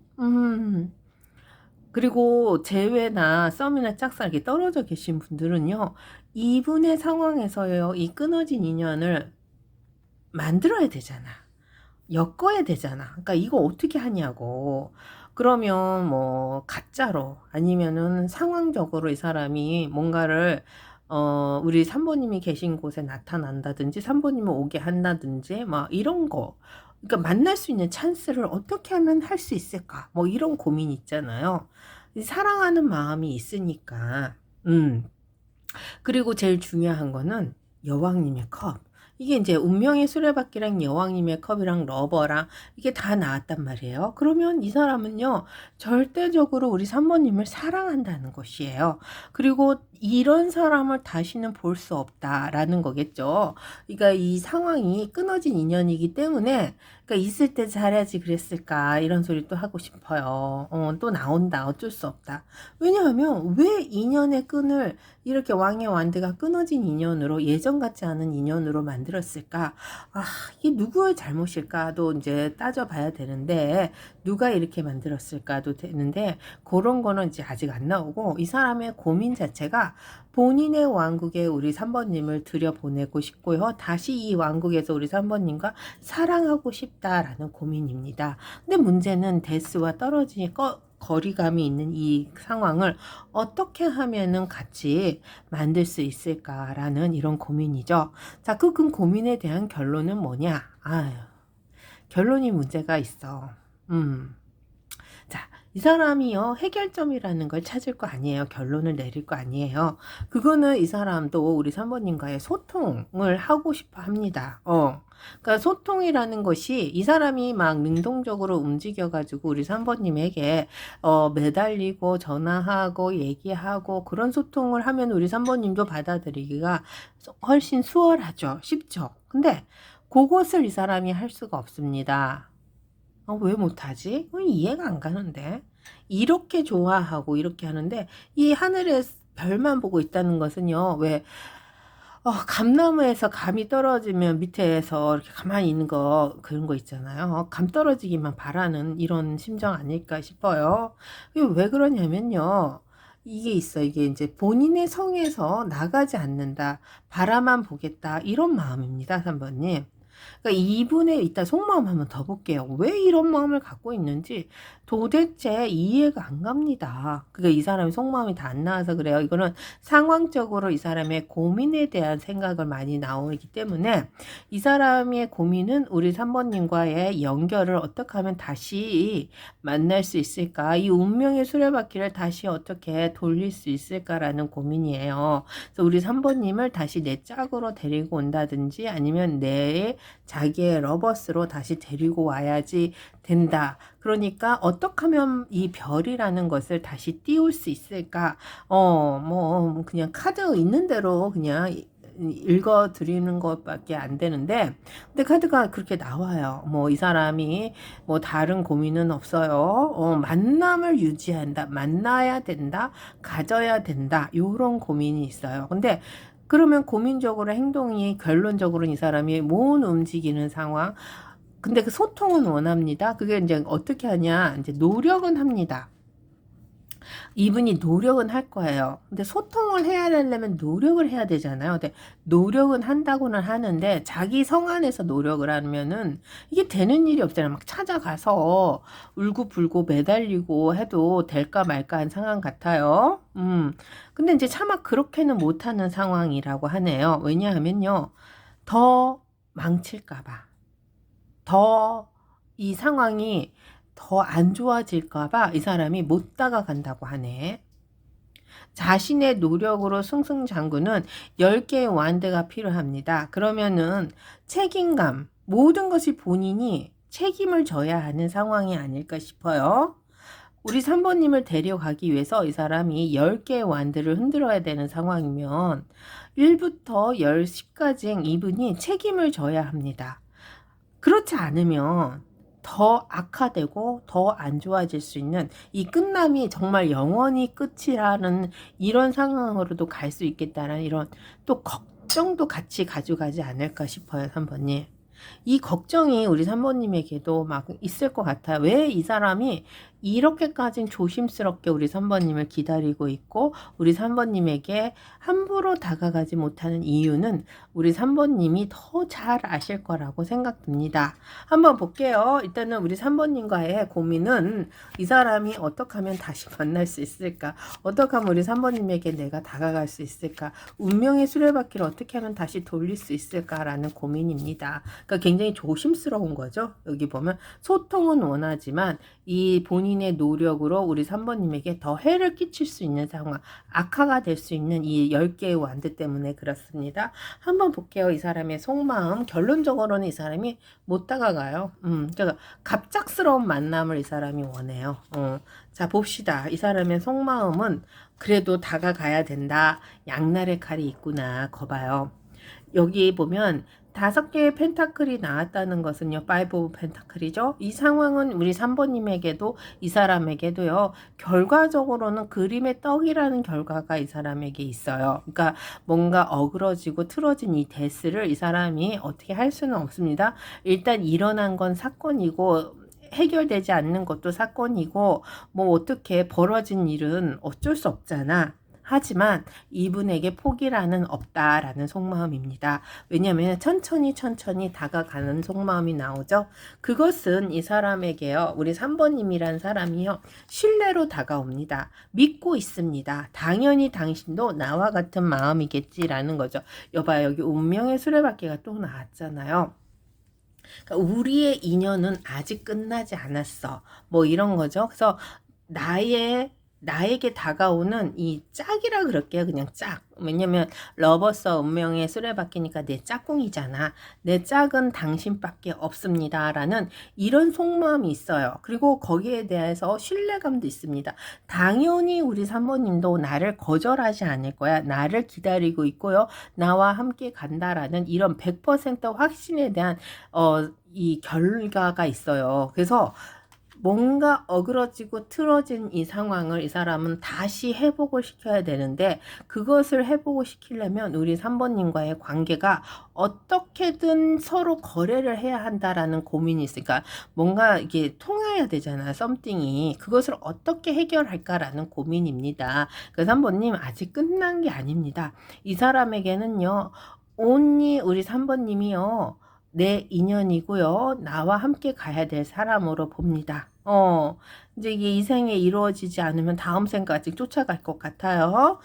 그리고 재회나 썸이나 짝사 이렇게 떨어져 계신 분들은요. 이분의 상황에서요. 이 끊어진 인연을 만들어야 되잖아. 엮어야 되잖아. 그러니까 이거 어떻게 하냐고. 그러면 뭐 가짜로 아니면은 상황적으로 이 사람이 뭔가를 우리 3번님이 계신 곳에 나타난다든지 3번님을 오게 한다든지 막 이런 거. 그러니까 만날 수 있는 찬스를 어떻게 하면 할 수 있을까? 뭐 이런 고민 있잖아요. 사랑하는 마음이 있으니까. 그리고 제일 중요한 거는 여왕님의 컵. 이게 이제 운명의 수레바퀴랑 여왕님의 컵이랑 러버랑 이게 다 나왔단 말이에요. 그러면 이 사람은요, 절대적으로 우리 3번님을 사랑한다는 것이에요. 그리고 이런 사람을 다시는 볼 수 없다라는 거겠죠. 그러니까 이 상황이 끊어진 인연이기 때문에, 그러니까 있을 때 잘해야지 그랬을까 이런 소리 또 하고 싶어요. 또 나온다. 어쩔 수 없다. 왜냐하면 왜 인연의 끈을 이렇게 왕의 완드가 끊어진 인연으로 예전 같지 않은 인연으로 만들었을까? 아, 이게 누구의 잘못일까도 이제 따져봐야 되는데 누가 이렇게 만들었을까도 되는데 그런 거는 이제 아직 안 나오고 이 사람의 고민 자체가 본인의 왕국에 우리 3번님을 들여보내고 싶고요. 다시 이 왕국에서 우리 3번님과 사랑하고 싶다라는 고민입니다. 근데 문제는 데스와 떨어지니 거리감이 있는 이 상황을 어떻게 하면은 같이 만들 수 있을까라는 이런 고민이죠. 자, 그 고민에 대한 결론은 뭐냐? 아유, 결론이 문제가 있어. 자, 이 사람이요, 해결점이라는 걸 찾을 거 아니에요. 결론을 내릴 거 아니에요. 그거는 이 사람도 우리 3번님과의 소통을 하고 싶어 합니다. 그러니까 소통이라는 것이 이 사람이 막 능동적으로 움직여가지고 우리 3번님에게 매달리고 전화하고 얘기하고 그런 소통을 하면 우리 3번님도 받아들이기가 훨씬 수월하죠. 쉽죠. 근데 그것을 이 사람이 할 수가 없습니다. 왜 못하지? 이해가 안 가는데. 이렇게 좋아하고 이렇게 하는데 이 하늘에 별만 보고 있다는 것은요. 왜 감나무에서 감이 떨어지면 밑에서 이렇게 가만히 있는 거 그런 거 있잖아요. 감 떨어지기만 바라는 이런 심정 아닐까 싶어요. 왜 그러냐면요. 이게 있어. 이게 이제 본인의 성에서 나가지 않는다. 바라만 보겠다. 이런 마음입니다. 3번님. 그러니까 이분의 이따 속마음 한번 더 볼게요. 왜 이런 마음을 갖고 있는지 도대체 이해가 안 갑니다. 그러니까 이 사람의 속마음이 다 안 나와서 그래요. 이거는 상황적으로 이 사람의 고민에 대한 생각을 많이 나오기 때문에 이 사람의 고민은 우리 3번님과의 연결을 어떻게 하면 다시 만날 수 있을까? 이 운명의 수레바퀴를 다시 어떻게 돌릴 수 있을까라는 고민이에요. 그래서 우리 3번님을 다시 내 짝으로 데리고 온다든지 아니면 내 자기의 러버스로 다시 데리고 와야지 된다. 그러니까 어떻게 하면 이 별이라는 것을 다시 띄울 수 있을까? 뭐 그냥 카드 있는 대로 그냥 읽어 드리는 것밖에 안 되는데 근데 카드가 그렇게 나와요. 뭐 이 사람이 뭐 다른 고민은 없어요. 만남을 유지한다. 만나야 된다. 가져야 된다. 요런 고민이 있어요. 근데 그러면 고민적으로 행동이 결론적으로는 이 사람이 못 움직이는 상황. 근데 그 소통은 원합니다. 그게 이제 어떻게 하냐. 이제 노력은 합니다. 이분이 노력은 할 거예요. 근데 소통을 해야 되려면 노력을 해야 되잖아요. 근데 노력은 한다고는 하는데 자기 성 안에서 노력을 하면은 이게 되는 일이 없잖아요. 막 찾아가서 울고불고 매달리고 해도 될까 말까 한 상황 같아요. 근데 이제 차마 그렇게는 못하는 상황이라고 하네요. 왜냐하면요. 더 망칠까봐. 더 이 상황이 더 안 좋아질까봐 이 사람이 못 다가간다고 하네. 자신의 노력으로 승승장구는 10개의 완드가 필요합니다. 그러면은 책임감, 모든 것이 본인이 책임을 져야 하는 상황이 아닐까 싶어요. 우리 3번님을 데려가기 위해서 이 사람이 10개의 완드를 흔들어야 되는 상황이면 1부터 10까지 이분이 책임을 져야 합니다. 그렇지 않으면 더 악화되고 더 안 좋아질 수 있는 이 끝남이 정말 영원히 끝이라는 이런 상황으로도 갈 수 있겠다는 이런 또 걱정도 같이 가져가지 않을까 싶어요. 3번님. 이 걱정이 우리 3번님에게도 막 있을 것 같아요. 왜 이 사람이 이렇게까지 조심스럽게 우리 3번님을 기다리고 있고 우리 3번님에게 함부로 다가가지 못하는 이유는 우리 3번님이 더 잘 아실 거라고 생각됩니다. 한번 볼게요. 일단은 우리 3번님과의 고민은 이 사람이 어떻게 하면 다시 만날 수 있을까? 어떻게 하면 우리 3번님에게 내가 다가갈 수 있을까? 운명의 수레바퀴를 어떻게 하면 다시 돌릴 수 있을까라는 고민입니다. 그러니까 굉장히 조심스러운 거죠. 여기 보면 소통은 원하지만 이 본인의 노력으로 우리 3번님에게 더 해를 끼칠 수 있는 상황, 악화가 될 수 있는 이 10개의 완드 때문에 그렇습니다. 한번 볼게요. 이 사람의 속마음. 결론적으로는 이 사람이 못 다가가요. 그러니까 갑작스러운 만남을 이 사람이 원해요. 자, 봅시다. 이 사람의 속마음은 그래도 다가가야 된다. 양날의 칼이 있구나. 거봐요. 여기 보면 5개의 펜타클이 나왔다는 것은요, 5 오브 펜타클이죠. 이 상황은 우리 3번님에게도 이 사람에게도요, 결과적으로는 그림의 떡이라는 결과가 이 사람에게 있어요. 그러니까 뭔가 어그러지고 틀어진 이 데스를 이 사람이 어떻게 할 수는 없습니다. 일단 일어난 건 사건이고 해결되지 않는 것도 사건이고 뭐 어떻게 벌어진 일은 어쩔 수 없잖아. 하지만 이분에게 포기라는 없다라는 속마음입니다. 왜냐하면 천천히 다가가는 속마음이 나오죠. 그것은 이 사람에게요. 우리 3번님이란 사람이요. 신뢰로 다가옵니다. 믿고 있습니다. 당연히 당신도 나와 같은 마음이겠지라는 거죠. 여봐요. 여기 운명의 수레바퀴가 또 나왔잖아요. 그러니까 우리의 인연은 아직 끝나지 않았어. 뭐 이런 거죠. 그래서 나에게 다가오는 이 짝이라 그럴게요. 그냥 짝. 왜냐면 러버서 운명의 수레바퀴니까 내 짝꿍이잖아. 내 짝은 당신밖에 없습니다. 라는 이런 속마음이 있어요. 그리고 거기에 대해서 신뢰감도 있습니다. 당연히 우리 3번님도 나를 거절하지 않을 거야. 나를 기다리고 있고요. 나와 함께 간다라는 이런 100% 확신에 대한 이 결과가 있어요. 그래서 뭔가 어그러지고 틀어진 이 상황을 이 사람은 다시 회복을 시켜야 되는데 그것을 회복을 시키려면 우리 3번님과의 관계가 어떻게든 서로 거래를 해야 한다라는 고민이 있으니까 뭔가 이게 통해야 되잖아요. 썸띵이. 그것을 어떻게 해결할까라는 고민입니다. 그래서 3번님 아직 끝난 게 아닙니다. 이 사람에게는요. 온리 우리 3번님이요. 내 인연이고요. 나와 함께 가야 될 사람으로 봅니다. 이제 이게 이 생에 이루어지지 않으면 다음 생까지 쫓아갈 것 같아요.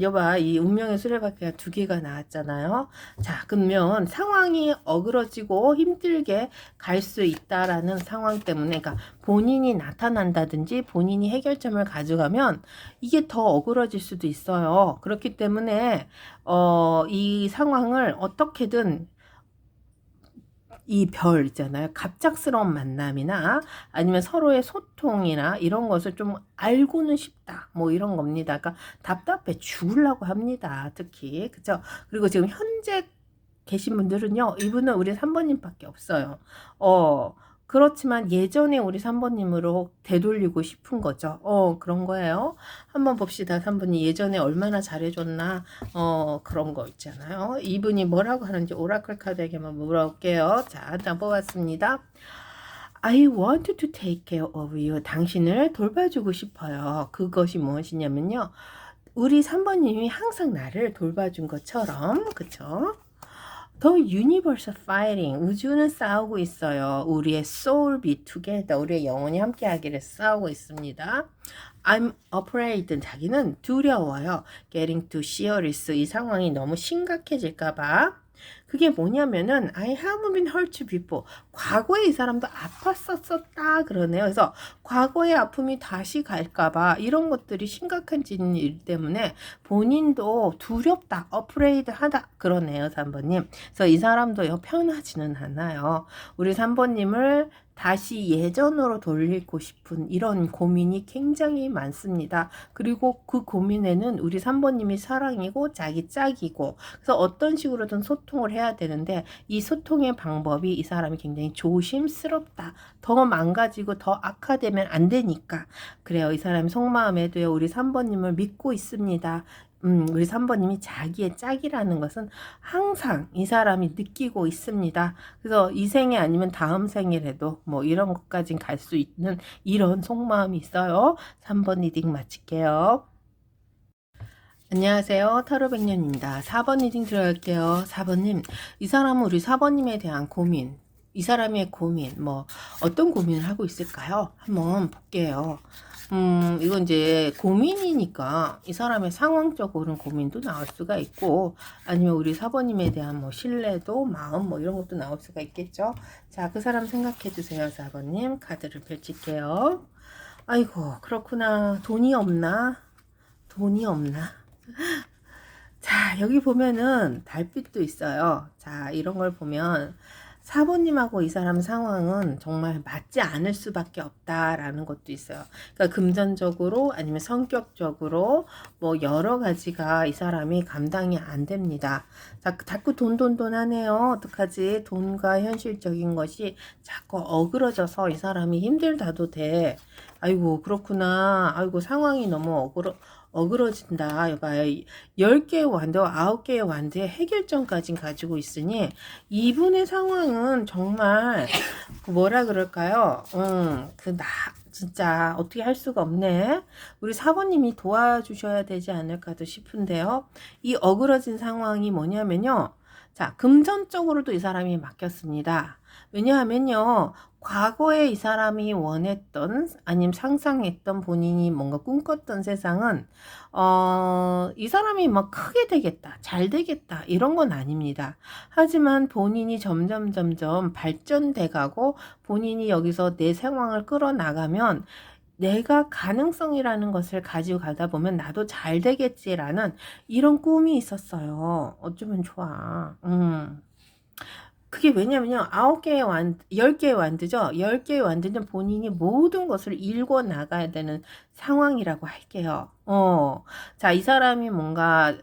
여봐, 이 운명의 수레바퀴가 2개가 나왔잖아요. 자, 그러면 상황이 어그러지고 힘들게 갈 수 있다라는 상황 때문에, 그러니까 본인이 나타난다든지 본인이 해결점을 가져가면 이게 더 어그러질 수도 있어요. 그렇기 때문에, 이 상황을 어떻게든 이 별 있잖아요. 갑작스러운 만남이나 아니면 서로의 소통이나 이런 것을 좀 알고는 싶다. 뭐 이런 겁니다. 그러니까 답답해 죽으려고 합니다. 특히. 그죠? 그리고 지금 현재 계신 분들은요. 이분은 우리 3번님밖에 없어요. 그렇지만 예전에 우리 3번님으로 되돌리고 싶은 거죠. 그런 거예요. 한번 봅시다. 3번이 예전에 얼마나 잘해줬나. 그런 거 있잖아요. 이분이 뭐라고 하는지 오라클 카드에게만 물어볼게요. 자, 일단 뽑았습니다. I want to take care of you. 당신을 돌봐주고 싶어요. 그것이 무엇이냐면요. 우리 3번님이 항상 나를 돌봐준 것처럼, 그쵸? The universe fighting. 우주는 싸우고 있어요. 우리의 soul be together. 우리의 영혼이 함께하기를 싸우고 있습니다. I'm afraid. 자기는 두려워요. Getting too serious. 이 상황이 너무 심각해질까봐. 그게 뭐냐면은 I have been hurt before. 과거에 이 사람도 아팠었다 그러네요. 그래서 과거의 아픔이 다시 갈까봐 이런 것들이 심각해지는 일 때문에 본인도 두렵다, afraid 하다 그러네요. 3번님. 그래서 이 사람도요 편하지는 않아요. 우리 3번님을 다시 예전으로 돌리고 싶은 이런 고민이 굉장히 많습니다. 그리고 그 고민에는 우리 3번님이 사랑이고 자기 짝이고 그래서 어떤 식으로든 소통을 해야 되는데 이 소통의 방법이 이 사람이 굉장히 조심스럽다. 더 망가지고 더 악화되면 안 되니까. 그래요. 이 사람이 속마음에도요. 우리 3번님을 믿고 있습니다. 우리 3번님이 자기의 짝이라는 것은 항상 이 사람이 느끼고 있습니다. 그래서 이 생에 아니면 다음 생이라도 뭐 이런 것까진 갈 수 있는 이런 속마음이 있어요. 3번 리딩 마칠게요. 안녕하세요. 타로백년입니다. 4번 리딩 들어갈게요. 4번님, 이 사람은 우리 4번님에 대한 고민, 이 사람의 고민, 뭐 어떤 고민을 하고 있을까요? 한번 볼게요. 이건 이제 고민이니까 이 사람의 상황적으로는 고민도 나올 수가 있고 아니면 우리 4번님에 대한 뭐 신뢰도 마음 뭐 이런 것도 나올 수가 있겠죠. 자, 그 사람 생각해 주세요. 4번님 카드를 펼칠게요. 아이고 그렇구나. 돈이 없나? 돈이 없나? 자, 여기 보면은 달빛도 있어요. 자, 이런 걸 보면 4번님하고 이 사람 상황은 정말 맞지 않을 수밖에 없다라는 것도 있어요. 그러니까 금전적으로 아니면 성격적으로 뭐 여러 가지가 이 사람이 감당이 안 됩니다. 자꾸 돈 하네요. 어떡하지? 돈과 현실적인 것이 자꾸 어그러져서 이 사람이 힘들다도 돼. 아이고 그렇구나. 아이고 상황이 너무 어그러진다. 여봐요. 10개의 완드, 9개의 완드의 해결점까지 가지고 있으니 이분의 상황은 정말 뭐라 그럴까요? 진짜 어떻게 할 수가 없네. 우리 사모님이 도와주셔야 되지 않을까도 싶은데요. 이 어그러진 상황이 뭐냐면요. 자, 금전적으로도 이 사람이 맡겼습니다. 왜냐하면요. 과거에 이 사람이 원했던 아니면 상상했던 본인이 뭔가 꿈꿨던 세상은 이 사람이 막 크게 되겠다, 잘 되겠다 이런 건 아닙니다. 하지만 본인이 점점 발전돼 가고 본인이 여기서 내 상황을 끌어나가면 내가 가능성이라는 것을 가지고 가다 보면 나도 잘 되겠지라는 이런 꿈이 있었어요. 어쩌면 좋아. 그게 왜냐면요. 10개의 완드죠. 10개의 완드는 본인이 모든 것을 일궈 나가야 되는 상황이라고 할게요. 자, 이 사람이 뭔가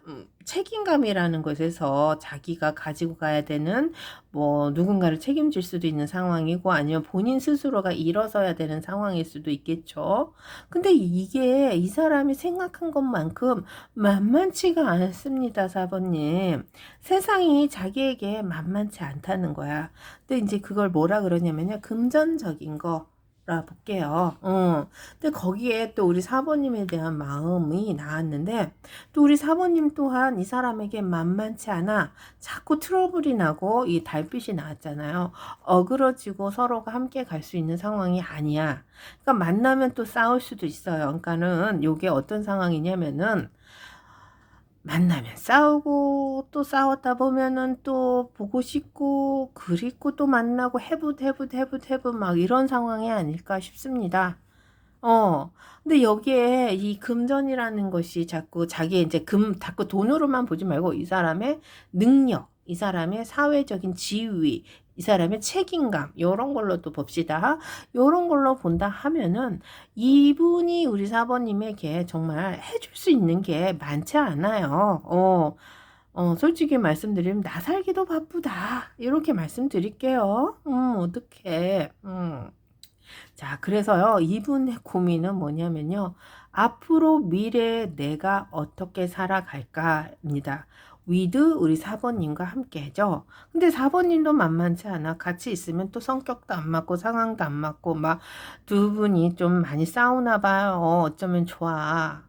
책임감이라는 것에서 자기가 가지고 가야 되는 뭐 누군가를 책임질 수도 있는 상황이고 아니면 본인 스스로가 일어서야 되는 상황일 수도 있겠죠. 근데 이게 이 사람이 생각한 것만큼 만만치가 않습니다, 4번님. 세상이 자기에게 만만치 않다는 거야. 근데 이제 그걸 뭐라 그러냐면요. 금전적인 거. 라 볼게요. 근데 거기에 또 우리 사모님에 대한 마음이 나왔는데 또 우리 사모님 또한 이 사람에게 만만치 않아 자꾸 트러블이 나고 이 달빛이 나왔잖아요. 어그러지고 서로가 함께 갈 수 있는 상황이 아니야. 그러니까 만나면 또 싸울 수도 있어요. 그러니까는 요게 어떤 상황이냐면은 만나면 싸우고 또 싸웠다 보면은 또 보고 싶고 그리고 또 만나고 해붓 막 이런 상황이 아닐까 싶습니다. 근데 여기에 이 금전이라는 것이 자꾸 자기의 이제 자꾸 돈으로만 보지 말고 이 사람의 능력, 이 사람의 사회적인 지위, 이 사람의 책임감, 요런 걸로 또 봅시다. 요런 걸로 본다 하면은 이분이 우리 사모님에게 정말 해줄 수 있는 게 많지 않아요. 솔직히 말씀드리면 나 살기도 바쁘다. 이렇게 말씀드릴게요. 어떡해. 자, 그래서요, 이분의 고민은 뭐냐면요. 앞으로 미래에 내가 어떻게 살아갈까입니다. 위드 우리 4번님과 함께죠. 근데 4번님도 만만치 않아. 같이 있으면 또 성격도 안 맞고 상황도 안 맞고 막 두 분이 좀 많이 싸우나 봐요. 어쩌면 좋아.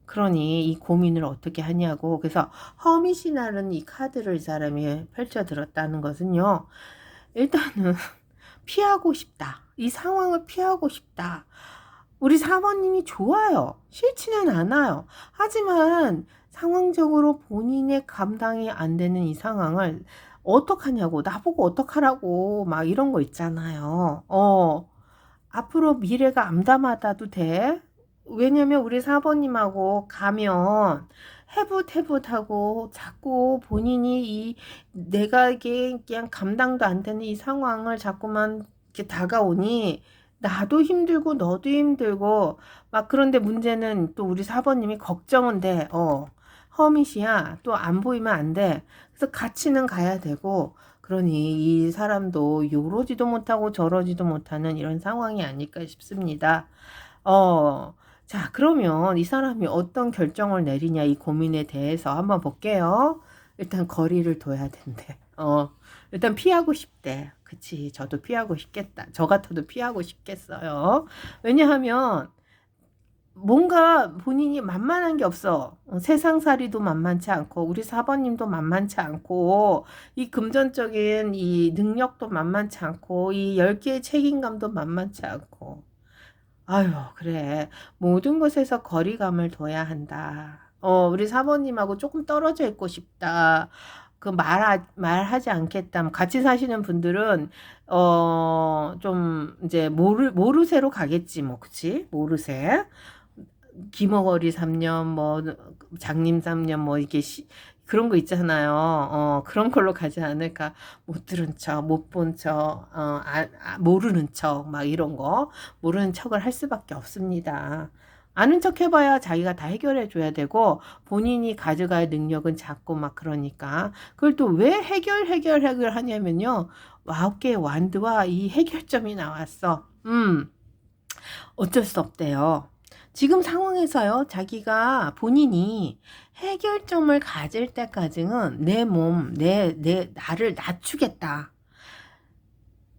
그러니 이 고민을 어떻게 하냐고. 그래서 허밋이라는 이 카드를 이 사람이 펼쳐 들었다는 것은요. 일단은 피하고 싶다. 이 상황을 피하고 싶다. 우리 사모님이 좋아요. 싫지는 않아요. 하지만 상황적으로 본인의 감당이 안 되는 이 상황을 어떡하냐고, 나보고 어떡하라고, 막 이런 거 있잖아요. 앞으로 미래가 암담하다도 돼. 왜냐면 우리 사모님하고 가면 해붓하고 자꾸 본인이 이 내가 이게 그냥 감당도 안 되는 이 상황을 자꾸만 이렇게 다가오니 나도 힘들고 너도 힘들고 막 그런데 문제는 또 우리 사모님이 걱정은 돼. 허밋이야. 또 안 보이면 안 돼. 그래서 같이는 가야 되고 그러니 이 사람도 요러지도 못하고 저러지도 못하는 이런 상황이 아닐까 싶습니다. 자, 그러면 이 사람이 어떤 결정을 내리냐 이 고민에 대해서 한번 볼게요. 일단 거리를 둬야 된대. 일단 피하고 싶대. 그치, 저도 피하고 싶겠다. 저 같아도 피하고 싶겠어요. 왜냐하면 뭔가 본인이 만만한 게 없어. 세상살이도 만만치 않고 우리 사번님도 만만치 않고 이 금전적인 이 능력도 만만치 않고 이 10개의 책임감도 만만치 않고 아유, 그래. 모든 것에서 거리감을 둬야 한다. 우리 사모님하고 조금 떨어져 있고 싶다. 말하지 않겠다. 같이 사시는 분들은, 좀, 이제, 모르쇠로 가겠지, 뭐, 그치? 모르쇠. 기머거리 3년, 뭐, 장님 3년, 뭐, 이게 그런 거 있잖아요. 그런 걸로 가지 않을까. 못 들은 척, 못 본 척, 모르는 척, 막 이런 거. 모르는 척을 할 수밖에 없습니다. 아는 척 해봐야 자기가 다 해결해 줘야 되고, 본인이 가져갈 능력은 작고 막 그러니까. 그걸 또 왜 해결하냐면요. 9개의 완드와 이 해결점이 나왔어. 어쩔 수 없대요. 지금 상황에서요, 자기가 본인이 해결점을 가질 때까지는 내 몸, 나를 낮추겠다.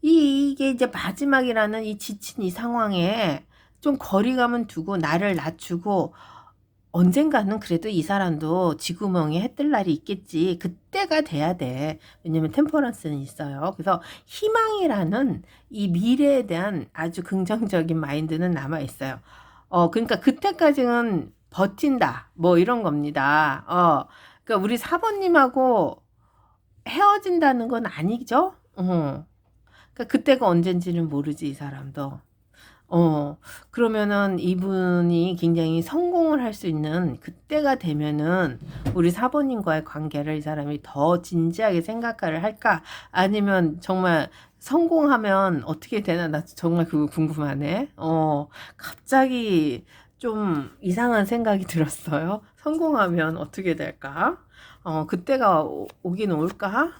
이게 이제 마지막이라는 이 지친 이 상황에 좀 거리감은 두고 나를 낮추고 언젠가는 그래도 이 사람도 쥐구멍에 해 뜰 날이 있겠지. 그때가 돼야 돼. 왜냐면 템퍼런스는 있어요. 그래서 희망이라는 이 미래에 대한 아주 긍정적인 마인드는 남아 있어요. 그러니까 그때까지는 버틴다. 뭐 이런 겁니다. 그러니까 우리 사번님하고 헤어진다는 건 아니죠? 그러니까 그때가 언젠지는 모르지, 이 사람도. 그러면은 이분이 굉장히 성공을 할 수 있는 그때가 되면은 우리 사모님과의 관계를 이 사람이 더 진지하게 생각을 할까? 아니면 정말 성공하면 어떻게 되나? 나 정말 그거 궁금하네. 갑자기 좀 이상한 생각이 들었어요. 성공하면 어떻게 될까? 그때가 오긴 올까?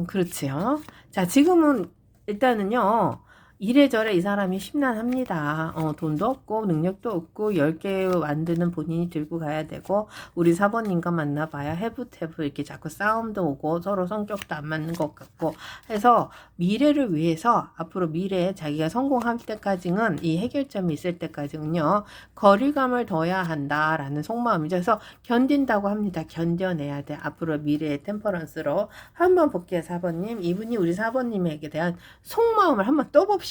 그렇지요. 자, 지금은 일단은요, 이래저래 이 사람이 심란합니다. 돈도 없고, 능력도 없고, 10개 만드는 본인이 들고 가야 되고, 우리 사번님과 만나봐야 해부태부 이렇게 자꾸 싸움도 오고, 서로 성격도 안 맞는 것 같고, 해서 미래를 위해서, 앞으로 미래에 자기가 성공할 때까지는, 이 해결점이 있을 때까지는요, 거리감을 둬야 한다라는 속마음이죠. 그래서 견딘다고 합니다. 견뎌내야 돼. 앞으로 미래의 템퍼런스로. 한번 볼게요, 4번님. 이분이 우리 4번님에게 대한 속마음을 한번 떠봅시다.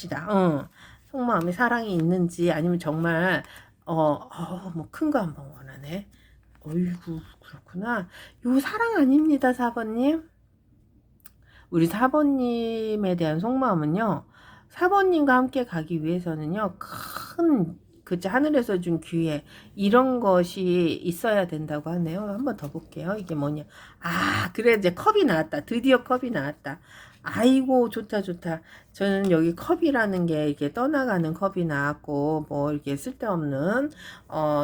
속마음에 사랑이 있는지, 아니면 정말, 뭐 큰 거 한번 원하네. 어이구, 그렇구나. 요 사랑 아닙니다, 4번님. 우리 4번님에 대한 속마음은요, 4번님과 함께 가기 위해서는요, 그치, 하늘에서 준 기회, 이런 것이 있어야 된다고 하네요. 한번 더 볼게요. 이게 뭐냐. 그래, 이제 컵이 나왔다. 드디어 컵이 나왔다. 아이고, 좋다, 좋다. 저는 여기 컵이라는 게 이렇게 떠나가는 컵이 나왔고, 뭐, 이렇게 쓸데없는,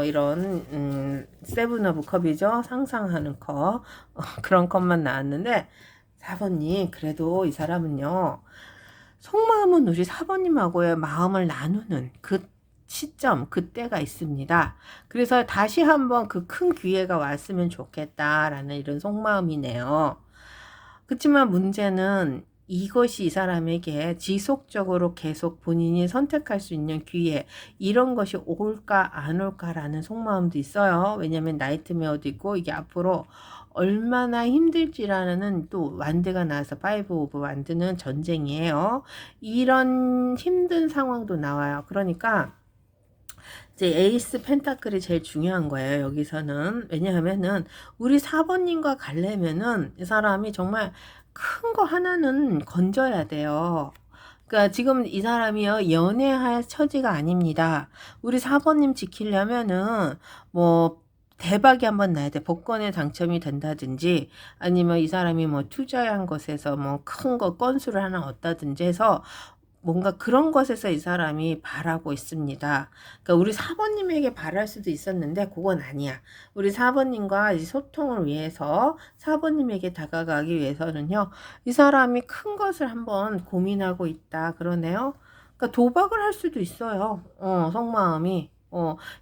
이런, 세븐 오브 컵이죠. 상상하는 컵. 그런 컵만 나왔는데, 4번님, 그래도 이 사람은요, 속마음은 우리 4번님하고의 마음을 나누는 그 시점, 그때가 있습니다. 그래서 다시 한번 그 큰 기회가 왔으면 좋겠다라는 이런 속마음이네요. 그렇지만 문제는 이것이 이 사람에게 지속적으로 계속 본인이 선택할 수 있는 기회, 이런 것이 올까 안 올까라는 속마음도 있어요. 왜냐면 나이트메어도 있고, 이게 앞으로 얼마나 힘들지라는 또 완드가 나와서 파이브 오브 완드는 전쟁이에요. 이런 힘든 상황도 나와요. 그러니까 이제 에이스 펜타클이 제일 중요한 거예요, 여기서는. 왜냐하면은 우리 4번님과 가려면은 이 사람이 정말 큰 거 하나는 건져야 돼요. 그러니까 지금 이 사람이요, 연애할 처지가 아닙니다. 우리 4번님 지키려면은 뭐 대박이 한번 나야 돼. 복권에 당첨이 된다든지, 아니면 이 사람이 뭐 투자한 것에서 뭐 큰 거 건수를 하나 얻다든지 해서 뭔가 그런 것에서 이 사람이 바라고 있습니다. 그러니까 우리 사번님에게 바랄 수도 있었는데 그건 아니야. 우리 사번님과 소통을 위해서 사번님에게 다가가기 위해서는요, 이 사람이 큰 것을 한번 고민하고 있다 그러네요. 그러니까 도박을 할 수도 있어요. 속마음이.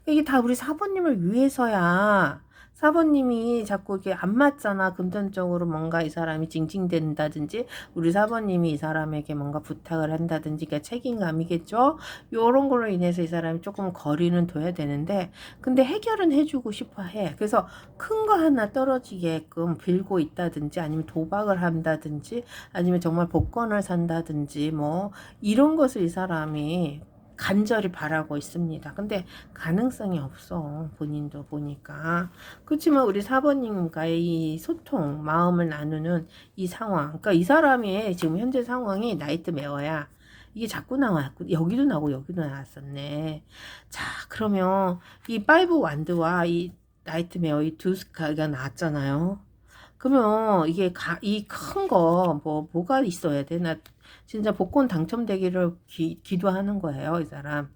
이게 다 우리 사번님을 위해서야. 사번님이 자꾸 이게 안 맞잖아. 금전적으로 뭔가 이 사람이 징징댄다든지, 우리 사번님이 이 사람에게 뭔가 부탁을 한다든지, 그러니까 책임감이겠죠? 요런 걸로 인해서 이 사람이 조금 거리는 둬야 되는데, 근데 해결은 해주고 싶어 해. 그래서 큰 거 하나 떨어지게끔 빌고 있다든지, 아니면 도박을 한다든지, 아니면 정말 복권을 산다든지, 뭐, 이런 것을 이 사람이 간절히 바라고 있습니다. 근데 가능성이 없어. 본인도 보니까. 그렇지만 우리 사번님과의 이 소통, 마음을 나누는 이 상황. 그러니까 이 사람의 지금 현재 상황이 나이트메어야. 이게 자꾸 나왔고, 여기도 나오고 여기도 나왔었네. 자, 그러면 이 파이브 완드와 이 나이트메어 이 두 가지가 나왔잖아요. 그러면 이게 이 큰 거 뭐가 있어야 돼? 나 진짜 복권 당첨되기를 기도하는 거예요, 이 사람.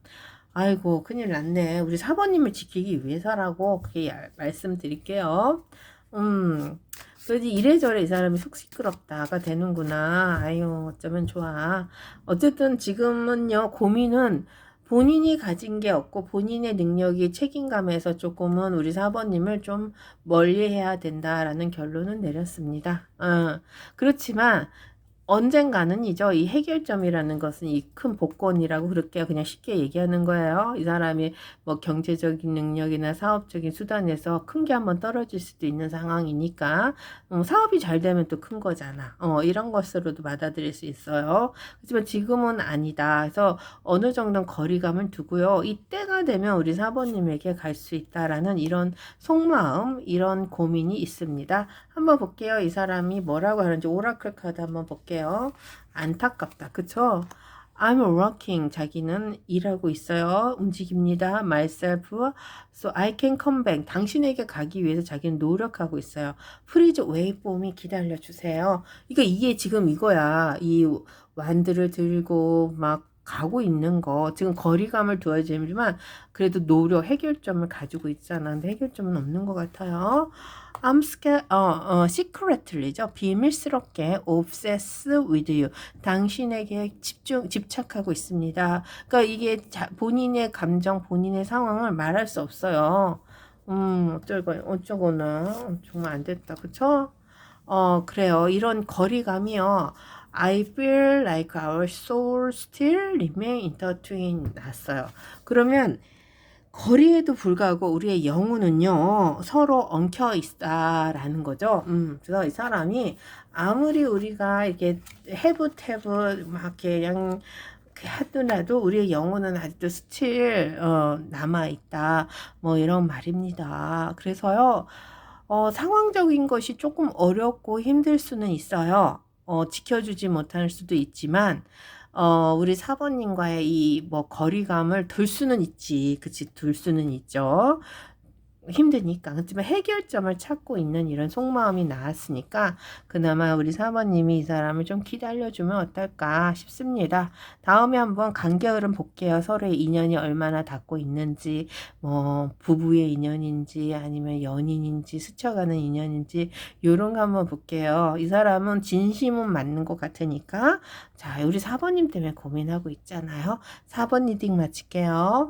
아이고, 큰일 났네. 우리 사모님을 지키기 위해서라고 그렇게 말씀드릴게요. 음, 그래도 이래저래 이 사람이 속 시끄럽다가 되는구나. 아유, 어쩌면 좋아. 어쨌든 지금은요, 고민은 본인이 가진 게 없고 본인의 능력이 책임감에서 조금은 우리 사모님을 좀 멀리 해야 된다라는 결론은 내렸습니다. 그렇지만 언젠가는이죠. 이 해결점이라는 것은 이 큰 복권이라고 그렇게 그냥 쉽게 얘기하는 거예요. 이 사람이 뭐 경제적인 능력이나 사업적인 수단에서 큰 게 한번 떨어질 수도 있는 상황이니까 사업이 잘 되면 또 큰 거잖아. 이런 것으로도 받아들일 수 있어요. 하지만 지금은 아니다. 그래서 어느 정도는 거리감을 두고요. 이때가 되면 우리 사모님에게 갈 수 있다라는 이런 속마음, 이런 고민이 있습니다. 한번 볼게요. 이 사람이 뭐라고 하는지 오라클 카드 한번 볼게요. 안타깝다. 그쵸? I'm working. 자기는 일하고 있어요. 움직입니다. Myself. So I can come back. 당신에게 가기 위해서 자기는 노력하고 있어요. Please wait for me. 기다려주세요. 그러니까 이게 지금 이거야. 이 완들을 들고 막 가고 있는 거. 지금 거리감을 두어지지만 그래도 노력, 해결점을 가지고 있잖아. 근데 해결점은 없는 것 같아요. I'm scared, secretly죠. 비밀스럽게 obsessed with you. 당신에게 집착하고 있습니다. 그러니까 이게 본인의 감정, 본인의 상황을 말할 수 없어요. 어쩌거나. 정말 안 됐다. 그쵸? 그래요. 이런 거리감이요. I feel like our soul still remain intertwined 났어요. 그러면 거리에도 불구하고 우리의 영혼은요 서로 엉켜 있다라는 거죠. 그래서 이 사람이 아무리 우리가 이렇게 해부 막 이렇게 그냥 하더라도 우리의 영혼은 아직도 스틸 남아 있다. 뭐 이런 말입니다. 그래서요 상황적인 것이 조금 어렵고 힘들 수는 있어요. 지켜주지 못할 수도 있지만 우리 사모님과의 이 뭐 거리감을 둘 수는 있지. 그치, 둘 수는 있죠. 힘드니까. 하지만 해결점을 찾고 있는 이런 속마음이 나왔으니까 그나마 우리 사모님이 이 사람을 좀 기다려주면 어떨까 싶습니다. 다음에 한번 간격을 볼게요. 서로의 인연이 얼마나 닿고 있는지, 뭐 부부의 인연인지 아니면 연인인지 스쳐가는 인연인지 요런 거 한번 볼게요. 이 사람은 진심은 맞는 것 같으니까 자, 우리 사모님 때문에 고민하고 있잖아요. 4번 리딩 마칠게요.